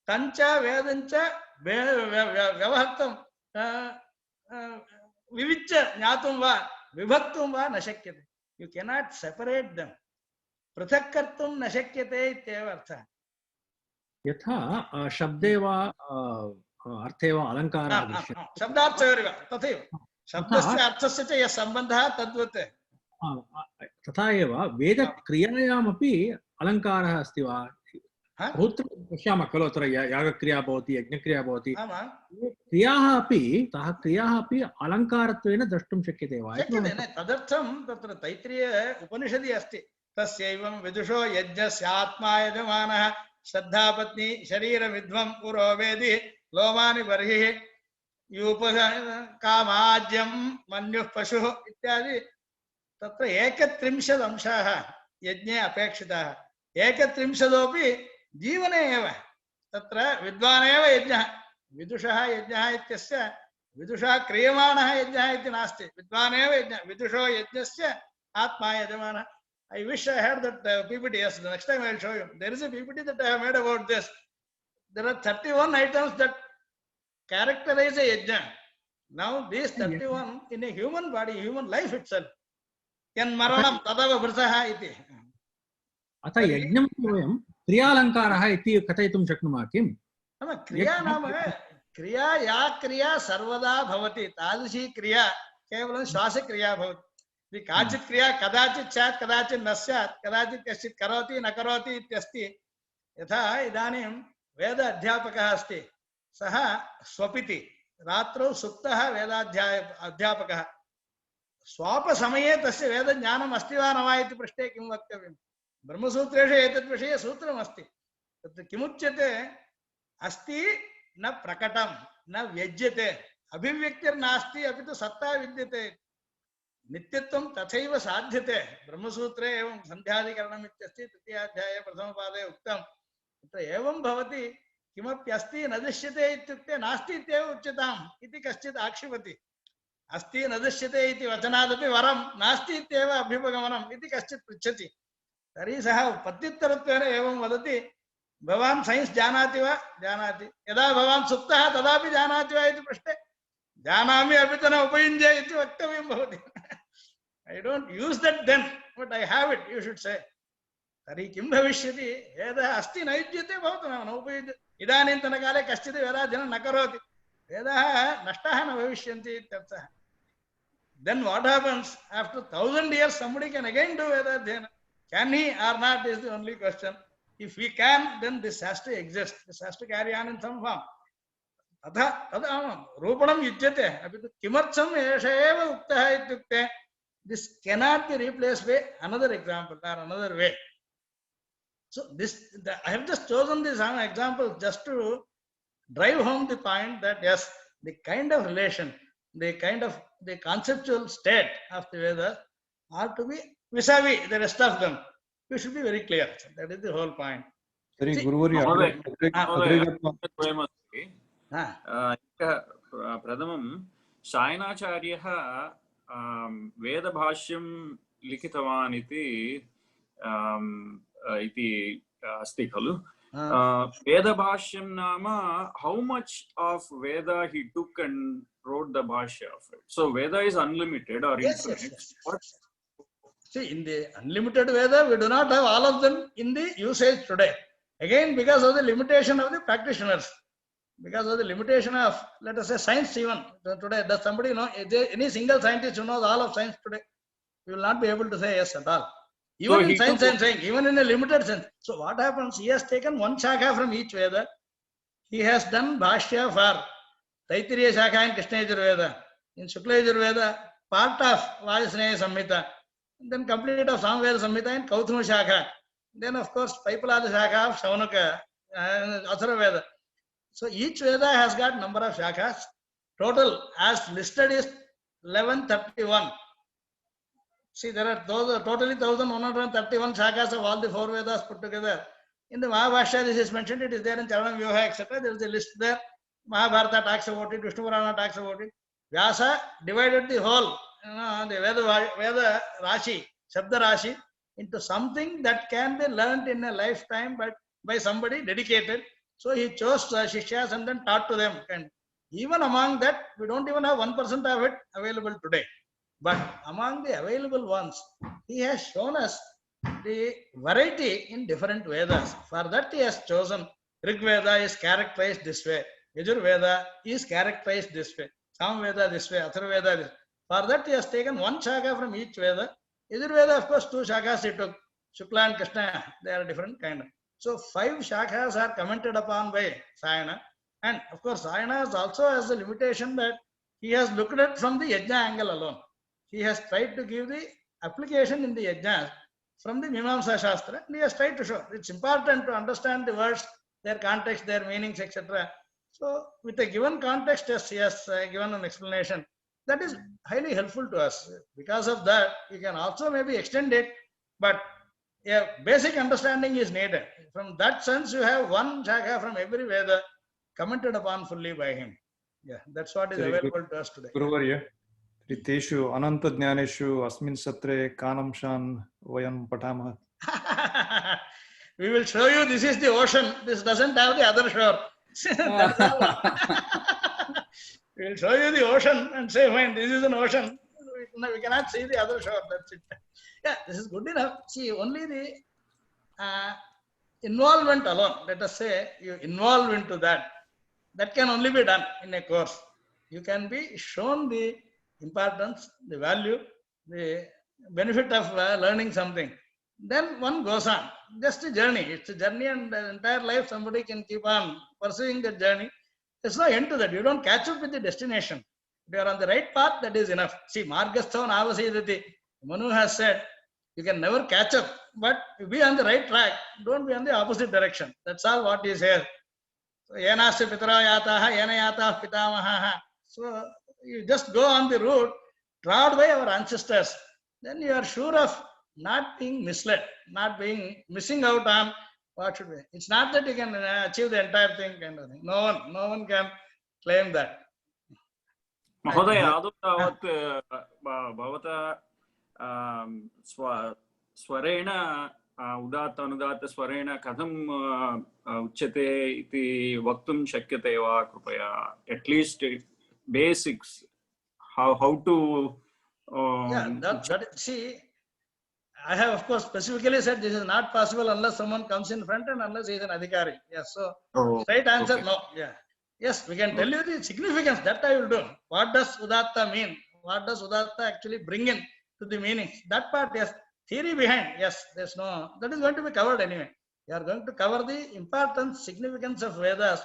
Tancha vedancha vyavahartam viviccha jnatum va vibhaktum va na shakyate. You cannot separate them. Prithak kartum na shakyate ityeva artha. Yatha shabde va arte va alankara drishyate. Shabdarthayoriva tathaiva. Shabdasya arthasya cha yas sambandhah tadvate. तथा एव वेदक्रियायामपि अलङ्कारः अस्ति वा? बहुत्र पश्यामः खलु, अत्र यागक्रिया भवति, यज्ञक्रिया भवति, क्रियाः अपि अलङ्कारत्वेन द्रष्टुं शक्यते वा? तदर्थं तत्र तैत्रीय उपनिषदि अस्ति, तस्यैवं विदुषो यज्ञस्यात्मा यजमानः श्रद्धापत्नी शरीरमिध्वं पुरो वेदि लोमानि बर्हिः यूपकामाज्यं मन्युः पशुः इत्यादि तत्र 31 अंशाः यज्ञे अपेक्षिताः। 31 जीवने एव तत्र विद्वानेव यज्ञः, विदुषः यज्ञः इत्यस्य विदुषा क्रियमाणः यज्ञः इति नास्ति, विद्वानेव यज्ञः, विदुषो यज्ञस्य आत्मा यजमानः. I wish I had that PPT. Yes, the next time I will show you. There is a PPT that I have made about this. There are 31 items that characterize a yajna. Now these 31 in a human body, human life itself. Yan maranam tadava vrsaha iti. अतः यज्ञं वयं क्रियालङ्कारः इति कथयितुं शक्नुमः किम्? क्रिया नाम क्रिया या क्रिया सर्वदा भवति तादृशी क्रिया केवलं श्वासक्रिया भवति। काचित् क्रिया कदाचित् स्यात् कदाचित् न स्यात्, कदाचित् कश्चित् करोति न करोति इत्यस्ति। यथा इदानीं वेद अध्यापकः अस्ति, सः स्वपिति रात्रौ सुप्तः अध्यापकः, स्वापसमये तस्य वेदज्ञानम् अस्ति वा न वा इति पृष्टे किं वक्तव्यम्? ब्रह्मसूत्रेषु एतद् विषये सूत्रमस्ति। तत्र किमुच्यते? अस्ति न प्रकटं न व्यज्यते, अभिव्यक्तिर्नास्ति अपि तु सत्ता विद्यते। नित्यत्वं तथैव साध्यते। ब्रह्मसूत्रे एवं सन्ध्याधिकरणम् इत्यस्ति, तृतीयाध्याये प्रथमपादे उक्तं। तत्र एवं भवति, किमपि अस्ति न दृश्यते इत्युक्ते नास्ति इत्येव उच्यताम् इति कश्चित् आक्षिपति। अस्ति न दृश्यते इति वचनादपि वरं नास्ति इत्येव अभ्युपगमनम् इति कश्चित् पृच्छति। तर्हि सः प्रत्युत्तरत्वेन एवं वदति, भवान् सैन्स् जानाति वा? जानाति। यदा भवान् सुप्तः तदापि जानाति वा इति पृष्टे, जानामि अपि च न उपयुञ्जे इति वक्तव्यं भवति। I don't use that then, but I have it, you should say. तर्हि किं भविष्यति? वेदः अस्ति न युज्यते भवतु न उपयुज्यते। इदानीन्तनकाले कश्चित् वेदाध्ययनं न करोति, वेदाः नष्टाः न भविष्यन्ति इत्यर्थः। Then what happens? After 1000 years, somebody can again do Vedadhyana. Can he or not is the only question. If we can, then this has to exist. This has to carry on in some form. Tadha Rupanam yujyate. Apitu kimartham esha eva uktah ityukte. This cannot be replaced by another example or another way. So I have just chosen this example just to drive home the point that yes, the kind of relation, the conceptual state of the Vedas are to be vis-a-vis the rest of them. We should be very clear. That is the whole point. तर्हि गुरुवर्य अग्रे द्वयमस्ति प्रथमं सायणाचार्यः वेदभाष्यं लिखितवान् इति अस्ति खलु वेदभाष्यं नाम how much of Veda he took and wrote the bhashya of it. So Veda is unlimited or infinite. Yes. See, in the unlimited Veda, we do not have all of them in the usage today. Again, because of the limitation of the practitioners, because of the limitation of, let us say, science even today. Does somebody know, any single scientist who knows all of science today? You will not be able to say yes at all. Even so in science, I'm saying, even in a limited sense. So what happens? He has taken one shaka from each Veda. He has done bhashya for Taittiriya Shaka in Krishna Yajurveda. In Shukla Yajurveda, part of Vajasneya Samhita. Then complete of Samveda Samhita in Kauthuma Shaka. Then of course, Paipalada Shaka of Shaunaka, Athara Veda. So each Veda has got number of shakas. Total as listed is 1131. See, there are totally 1131 shakas of all the 4 Vedas put together. In the Mahabhashya, this is mentioned, it is there in Charanam Vyoha, etc. There is a list there. Mahabharata talks about it, Vishnu Purana talks about it. Vyasa divided the whole, the Veda Rashi, Shabda Rashi, into something that can be learned in a lifetime but by somebody dedicated. So he chose Shishyas and then taught to them. And even among that, we don't even have 1% of it available today. But among the available ones, he has shown us the variety in different Vedas. For that he has chosen Rig Veda is characterized this way. Yajur Veda is characterized this way. Sam Veda this way. Athar Veda this way. For that he has taken one shaka from each Veda. Yajur Veda, of course, 2 shakas he took. Shukla and Krishna, they are different kind. So 5 shakas are commented upon by Sayana. And of course, Sayana also has the limitation that he has looked at from the Yajna angle alone. He has tried to give the application in the Yajnas from the Mimamsa Shastra. And he has tried to show it's important to understand the words, their context, their meanings, etc. So with a given context, yes, he has given an explanation. That is highly helpful to us. Because of that, you can also maybe extend it, but a basic understanding is needed. From that sense, you have one shaka from every Veda commented upon fully by him. Yeah, that's what is available to us today. Guruvarya, Teshu Ananta Jnaneshu Asmin Satre Kanamshan Vayam Patama. We will show you this is the ocean. This doesn't have the other shore. We will show you the ocean and say, fine, this is an ocean. We cannot see the other shore. That's it. Yeah, this is good enough. See, only the involvement alone, let us say you involve into that, that can only be done in a course. You can be shown the importance, the value, the benefit of learning something. Then one goes on. Just a journey. It's a journey, and the entire life somebody can keep on pursuing the journey. There's no end to that. You don't catch up with the destination. If you are on the right path, that is enough. See, Margasthavan Avasidati, Manu has said, you can never catch up, but be on the right track. Don't be on the opposite direction. That's all what is here. So, Yenasya Pitara Yataha, Yenayatah Pitamaha. So, you just go on the route trod by our ancestors. Then you are sure of not being misled, not being missing out on what should be. It's not that you can achieve the entire thing kind of thing. No one can claim that. Mahodaya, adu tavat bhavata swarena udatta anudatta swarena katham uchyate iti vaktum shakyate va krupaya. At least basics, how to see, I have of course specifically said this is not possible unless someone comes in front and unless he is an adhikari. Yes, so straight answer, okay. No. Yeah. Yes, we can tell you the significance, that I will do. What does udatta mean? What does udatta actually bring in to the meaning? That part, yes. Theory behind, yes, there's no, that is going to be covered anyway. We are going to cover the importance, significance of Vedas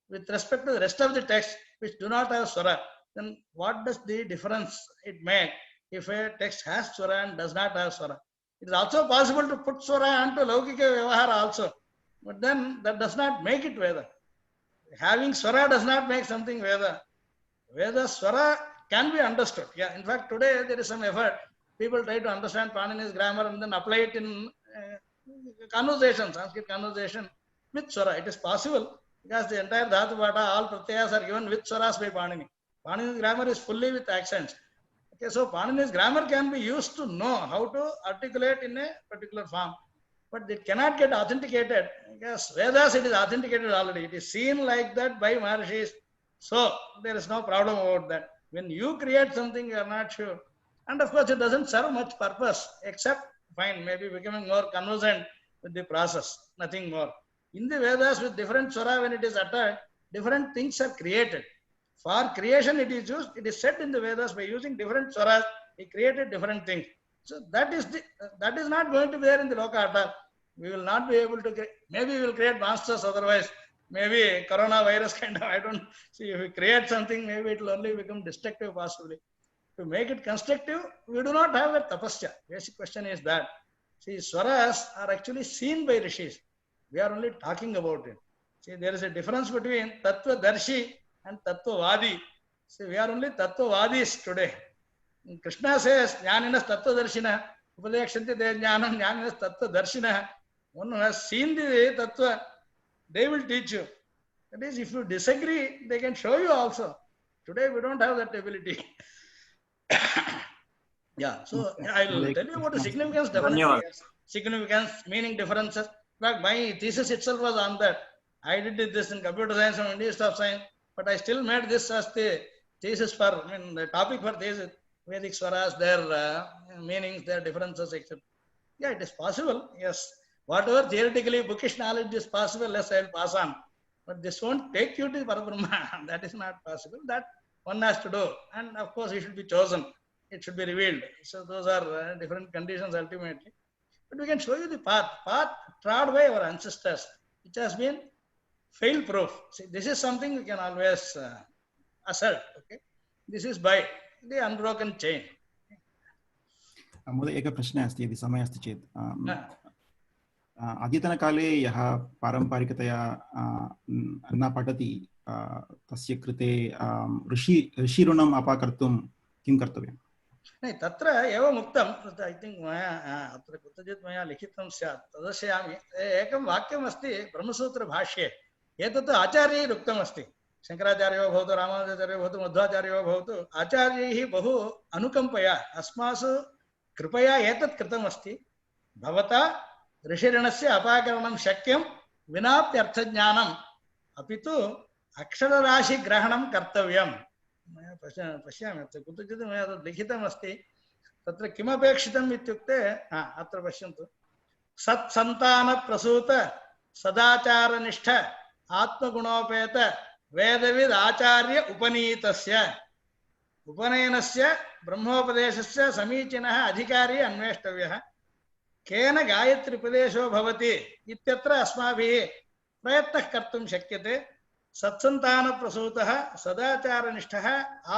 with respect to the rest of the text which do not have swara. Then what does the difference it make if a text has swara and does not have swara? It is also possible to put swara onto Laukika Vyavahara also. But then that does not make it Veda. Having swara does not make something Veda. Veda swara can be understood. Yeah, in fact, today there is some effort. People try to understand Panini's grammar and then apply it in conversation, Sanskrit conversation. with swara. It is possible because the entire dhatu pata, all pratyayas are given with swaras by Panini. Panini's grammar is fully with accents. Okay, so Panini's grammar can be used to know how to articulate in a particular form, but it cannot get authenticated because Vedas it is authenticated already. It is seen like that by Maharishis. So there is no problem about that. When you create something, you are not sure. And of course, it doesn't serve much purpose except, fine, maybe becoming more conversant with the process, nothing more. In the Vedas, with different swara, when it is uttered, different things are created. For creation, it is used, it is said in the Vedas by using different swaras, he created different things. So that is not going to be there in the Loka at all. We will not be able to create, maybe we will create monsters otherwise. Maybe coronavirus kind of, I don't see, if we create something, maybe it will only become destructive possibly. To make it constructive, we do not have a tapasya. Basic question is that. See, swaras are actually seen by rishis. We are only talking about it. See, there is a difference between tattva darshi and tattva vadi. See, we are only tattva vadis today. Krishna says, Jnaninas tattva darshina, upadekshanti de jnanam, Jnaninas tattva darshina. One who has seen the tattva, they will teach you. That is, if you disagree, they can show you also. Today, we don't have that ability. Yeah, so I will tell you about the significance, definitely. Yes. Significance, meaning differences. In fact, my thesis itself was on that. I did this in computer science and Indian of science, but I still made this as the thesis for, the topic for thesis. Vedic swaras, their meanings, their differences, etc. Yeah, it is possible, yes. Whatever theoretically bookish knowledge is possible, yes, I will pass on. But this won't take you to Parabrahma. That is not possible. That one has to do. And of course, it should be chosen. It should be revealed. So those are different conditions ultimately. But we can show you the path trod by our ancestors, which has been fail-proof. See, this is something we can always assert. Okay, this is by the unbroken chain. महोदय एकः प्रश्नः अस्ति यदि समयः अस्ति चेत् अद्यतनकाले यः पारम्परिकतया न पठति तस्य कृते ऋषिऋणम् अपाकर्तुं किं कर्तव्यम्? नहीं, तत्र एवम् उक्तम्, I think मया अत्र कुत्रचित् मया लिखितं स्यात्, तदर्शयामि। एकं वाक्यम् अस्ति ब्रह्मसूत्रभाष्ये, एतत् आचार्यैः उक्तम् अस्ति। शङ्कराचार्यो भवतु, रामानुजाचार्यो भवतु, मध्वाचार्यो भवतु, आचार्यैः बहु अनुकम्पया अस्मासु कृपया एतत् कृतम् अस्ति। भवता ऋषिऋणस्य अपाकरणं शक्यं विनाप्यर्थज्ञानम्, अपि तु अक्षरराशिग्रहणं कर्तव्यम्। मया पश्यामि अत्र कुत्रचित् मया तत् लिखितमस्ति। तत्र किमपेक्षितम् इत्युक्ते अत्र पश्यन्तु, सत्सन्तानप्रसूत सदाचारनिष्ठ आत्मगुणोपेत वेदविद् आचार्य उपनीतस्य उपनयनस्य ब्रह्मोपदेशस्य समीचीनः अधिकारी अन्वेष्टव्यः। केन गायत्री उपदेशो भवति इत्यत्र अस्माभिः प्रयत्नः कर्तुं शक्यते। सत्सन्तानप्रसूतः सदाचारनिष्ठः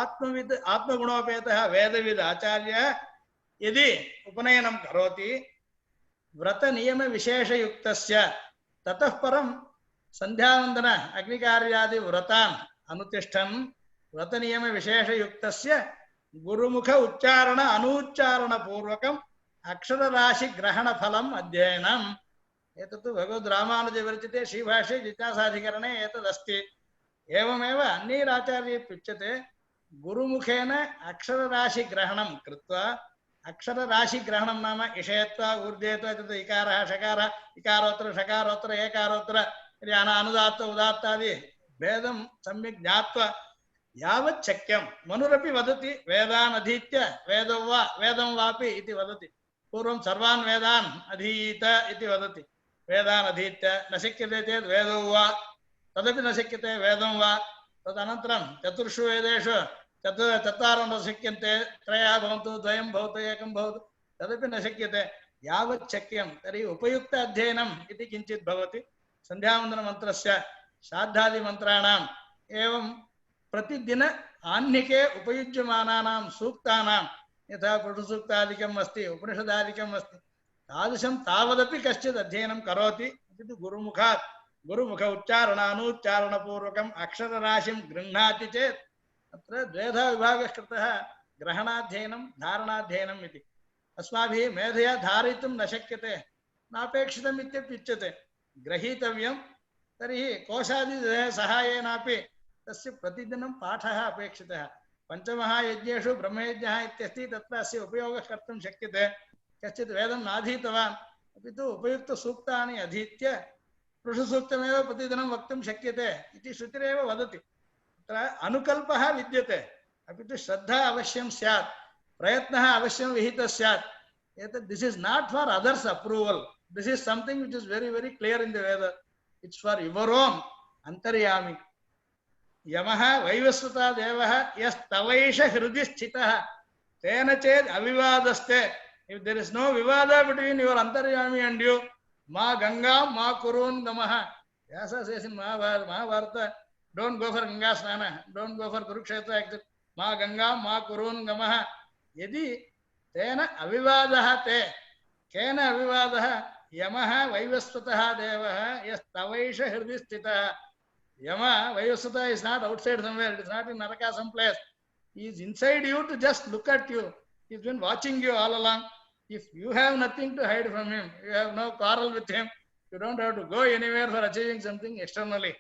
आत्मविद् आत्मगुणोपेतः वेदविद् आचार्यः यदि उपनयनं करोति व्रतनियमविशेषयुक्तस्य ततः परं सन्ध्यावन्दन अग्निकार्यादि व्रतान् अनुतिष्ठन् व्रतनियमविशेषयुक्तस्य गुरुमुख उच्चारण अनुच्चारणपूर्वकम् अक्षरराशिग्रहणफलम् अध्ययनम्। एतत् भगवद्रामानुजविरचिते श्रीभाष्ये जिज्ञासाधिकरणे एतदस्ति। एवमेव अन्यैराचार्यैः उच्यते, गुरुमुखेन अक्षरराशिग्रहणं कृत्वा, अक्षरराशिग्रहणं नाम इषयत्वा ऊर्जेत्वा एतत् इकारः षकारः इकारोत्तर षकारोत्तर एकारोत्तर यदि अनुदात्त उदात्तादि भेदं सम्यक् ज्ञात्वा यावत् शक्यं, मनुरपि वदति वेदान् अधीत्य वेदं वापि इति वदति। पूर्वं सर्वान् वेदान् अधीत इति वदति। वेदान् अधीत्य न शक्यते चेत् वेदो वा, तदपि न शक्यते वेदं वा। तदनन्तरं चतुर्षु वेदेषु चत्वारः न शक्यन्ते, त्रयः भवन्तु, द्वयं भवतु, एकं भवतु, तदपि न शक्यते। यावत् शक्यं तर्हि उपयुक्त अध्ययनम् इति किञ्चित् भवति। सन्ध्यावन्दनमन्त्रस्य श्राद्धादिमन्त्राणाम् एवं प्रतिदिन आह्निके उपयुज्यमानानां सूक्तानां यथा पुरुषसूक्तादिकम् अस्ति, उपनिषदादिकम् अस्ति, तादृशं तावदपि कश्चित् अध्ययनं करोति इति गुरुमुखात् गुरुमुख उच्चारण अनुच्चारणपूर्वकम् अक्षरराशिं गृह्णाति चेत् अत्र द्वेधा विभागः कृतः, ग्रहणाध्ययनं धारणाध्ययनम् इति। अस्माभिः मेधया धारयितुं न शक्यते, नापेक्षितम् इत्यप्युच्यते। ग्रहीतव्यं, तर्हि कोशादि सहायेनापि तस्य प्रतिदिनं पाठः अपेक्षितः। पञ्चमहायज्ञेषु ब्रह्मयज्ञः इत्यस्ति, तत्र अस्य उपयोगः कर्तुं शक्यते। कश्चित् वेदं नाधीतवान् अपि तु उपयुक्तसूक्तानि अधीत्य पुरुषसूक्तमेव प्रतिदिनं वक्तुं शक्यते इति श्रुतिरेव वदति। तत्र अनुकल्पः विद्यते, अपि तु श्रद्धा अवश्यं स्यात्, प्रयत्नः अवश्यं विहितः स्यात्। एतत् this is not for others approval, this is something which is very very clear in the Veda, it's for your own अन्तर्यामि। यमः वैवस्वता देवः यस्तवैष हृदि स्थितः तेन चेत् अविवादस्ते। If there is no vivada between your antaryami and you, ma ganga ma kurun gamaha. Vyasa says in Mahabharata, don't go for Ganga Snana, don't go for Kurukshetra, ma ganga ma kurun gamaha. Yadi tena avivadaha te, kena avivadaha, yamaha vaivasvataha devaha yastavaisha hridistitaha. Yama, Vaivasvata is not outside somewhere, it is not in Naraka someplace. He is inside you to just look at you. He has been watching you all along. If you have nothing to hide from him, you have no quarrel with him, you don't have to go anywhere for achieving something externally.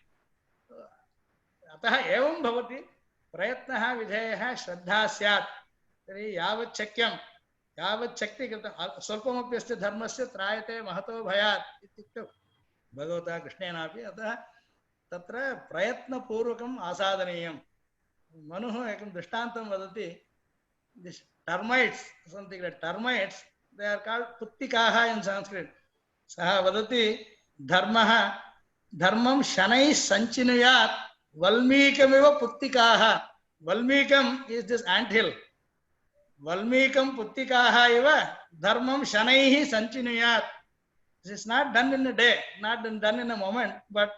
अतः एवं भवति, प्रयत्नः विधेयः श्रद्धा स्यात्। तर्हि यावत् शक्यं यावत् शक्ति कृतं स्वल्पमपि अस्य धर्मस्य त्रायते महतो भयात् इत्युक्तौ भगवता कृष्णेनापि। अतः तत्र प्रयत्नपूर्वकम् आसादनीयं। मनुः एकं दृष्टान्तं वदति, this टर्मैट्स्, something like termites, they are called puttikaha in Sanskrit. सः वदति धर्मः धर्मं शनैः सञ्चिनुयात् वल्मीकमिव पुत्तिकाः. Valmikam is this anthill. Valmikam puttikaha iva dharmam shanaihi sanchinuyat. This is not done in a day, not done in a moment, but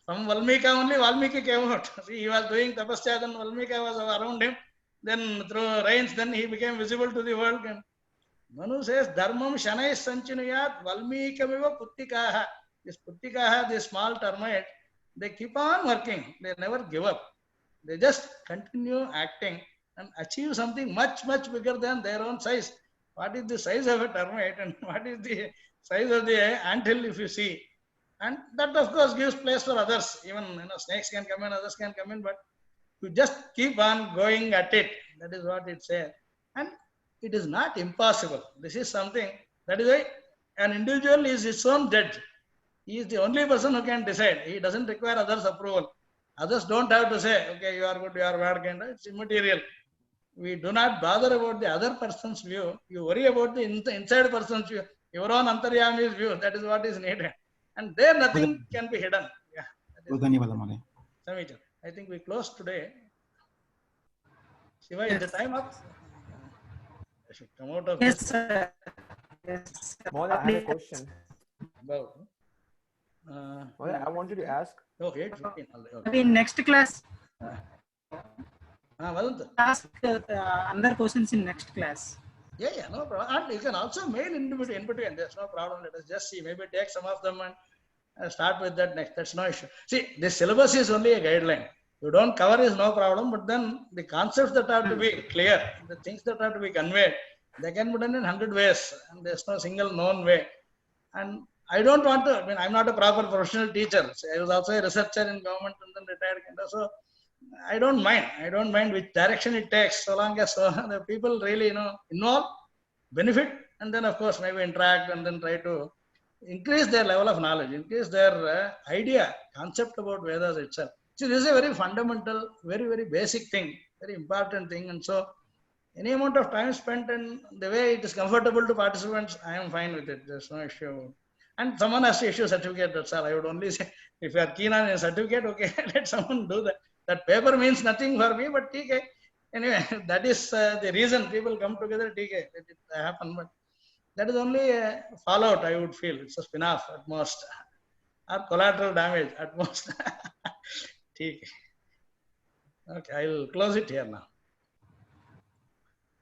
from Valmika only Valmiki came out. See, he was doing tapasya, then Valmika was around him, then through rains, then he became visible to the world. And Manu says, Dharmam Shanai Sanchinuyat Valmikamiva Puttikaha. This Puttikaha, these small termites, they keep on working, they never give up. They just continue acting and achieve something much, much bigger than their own size. What is the size of a termite and what is the size of the anthill if you see? And that of course gives place for others. Even snakes can come in, others can come in, but you just keep on going at it. That is what it says. And it is not impossible. This is something, that is why an individual is his own judge. He is the only person who can decide. He doesn't require others' approval. Others don't have to say, okay, you are good, you are bad, kind of. It's immaterial. We do not bother about the other person's view. You worry about the inside person's view. Your own antaryami's view. That is what is needed. And there nothing can be hidden. Yeah. I think we close today. Shiva, is the time up? I should come out of Yes, this. sir. Yes. Mohana, I have a question. About, Mohana, I wanted to ask. Okay, 15. Maybe in next class. Ask another questions in next class. Yeah, no problem. And you can also mail in between. There's no problem. Let us just see. Maybe take some of them and start with that next. That's no issue. See, this syllabus is only a guideline. You don't cover is no problem, but then the concepts that have to be clear, the things that have to be conveyed, they can be done in 100 ways, and there's no single known way. And I don't want to, I'm not a proper professional teacher. So I was also a researcher in government and then retired. So I don't mind which direction it takes, so long as the people really, involve, benefit, and then of course maybe interact and then try to increase their level of knowledge, increase their idea, concept about Vedas itself. See, this is a very fundamental, very, very basic thing, very important thing. And so any amount of time spent and the way it is comfortable to participants, I am fine with it. There's no issue. And someone has to issue a certificate, that's all. I would only say, if you are keen on a certificate, okay, let someone do that. That paper means nothing for me, but TK. Anyway, that is the reason people come together, TK. Let it happen. But that is only a fallout, I would feel. It's a spin-off at most. Or collateral damage at most. TK. Okay, I will close it here now.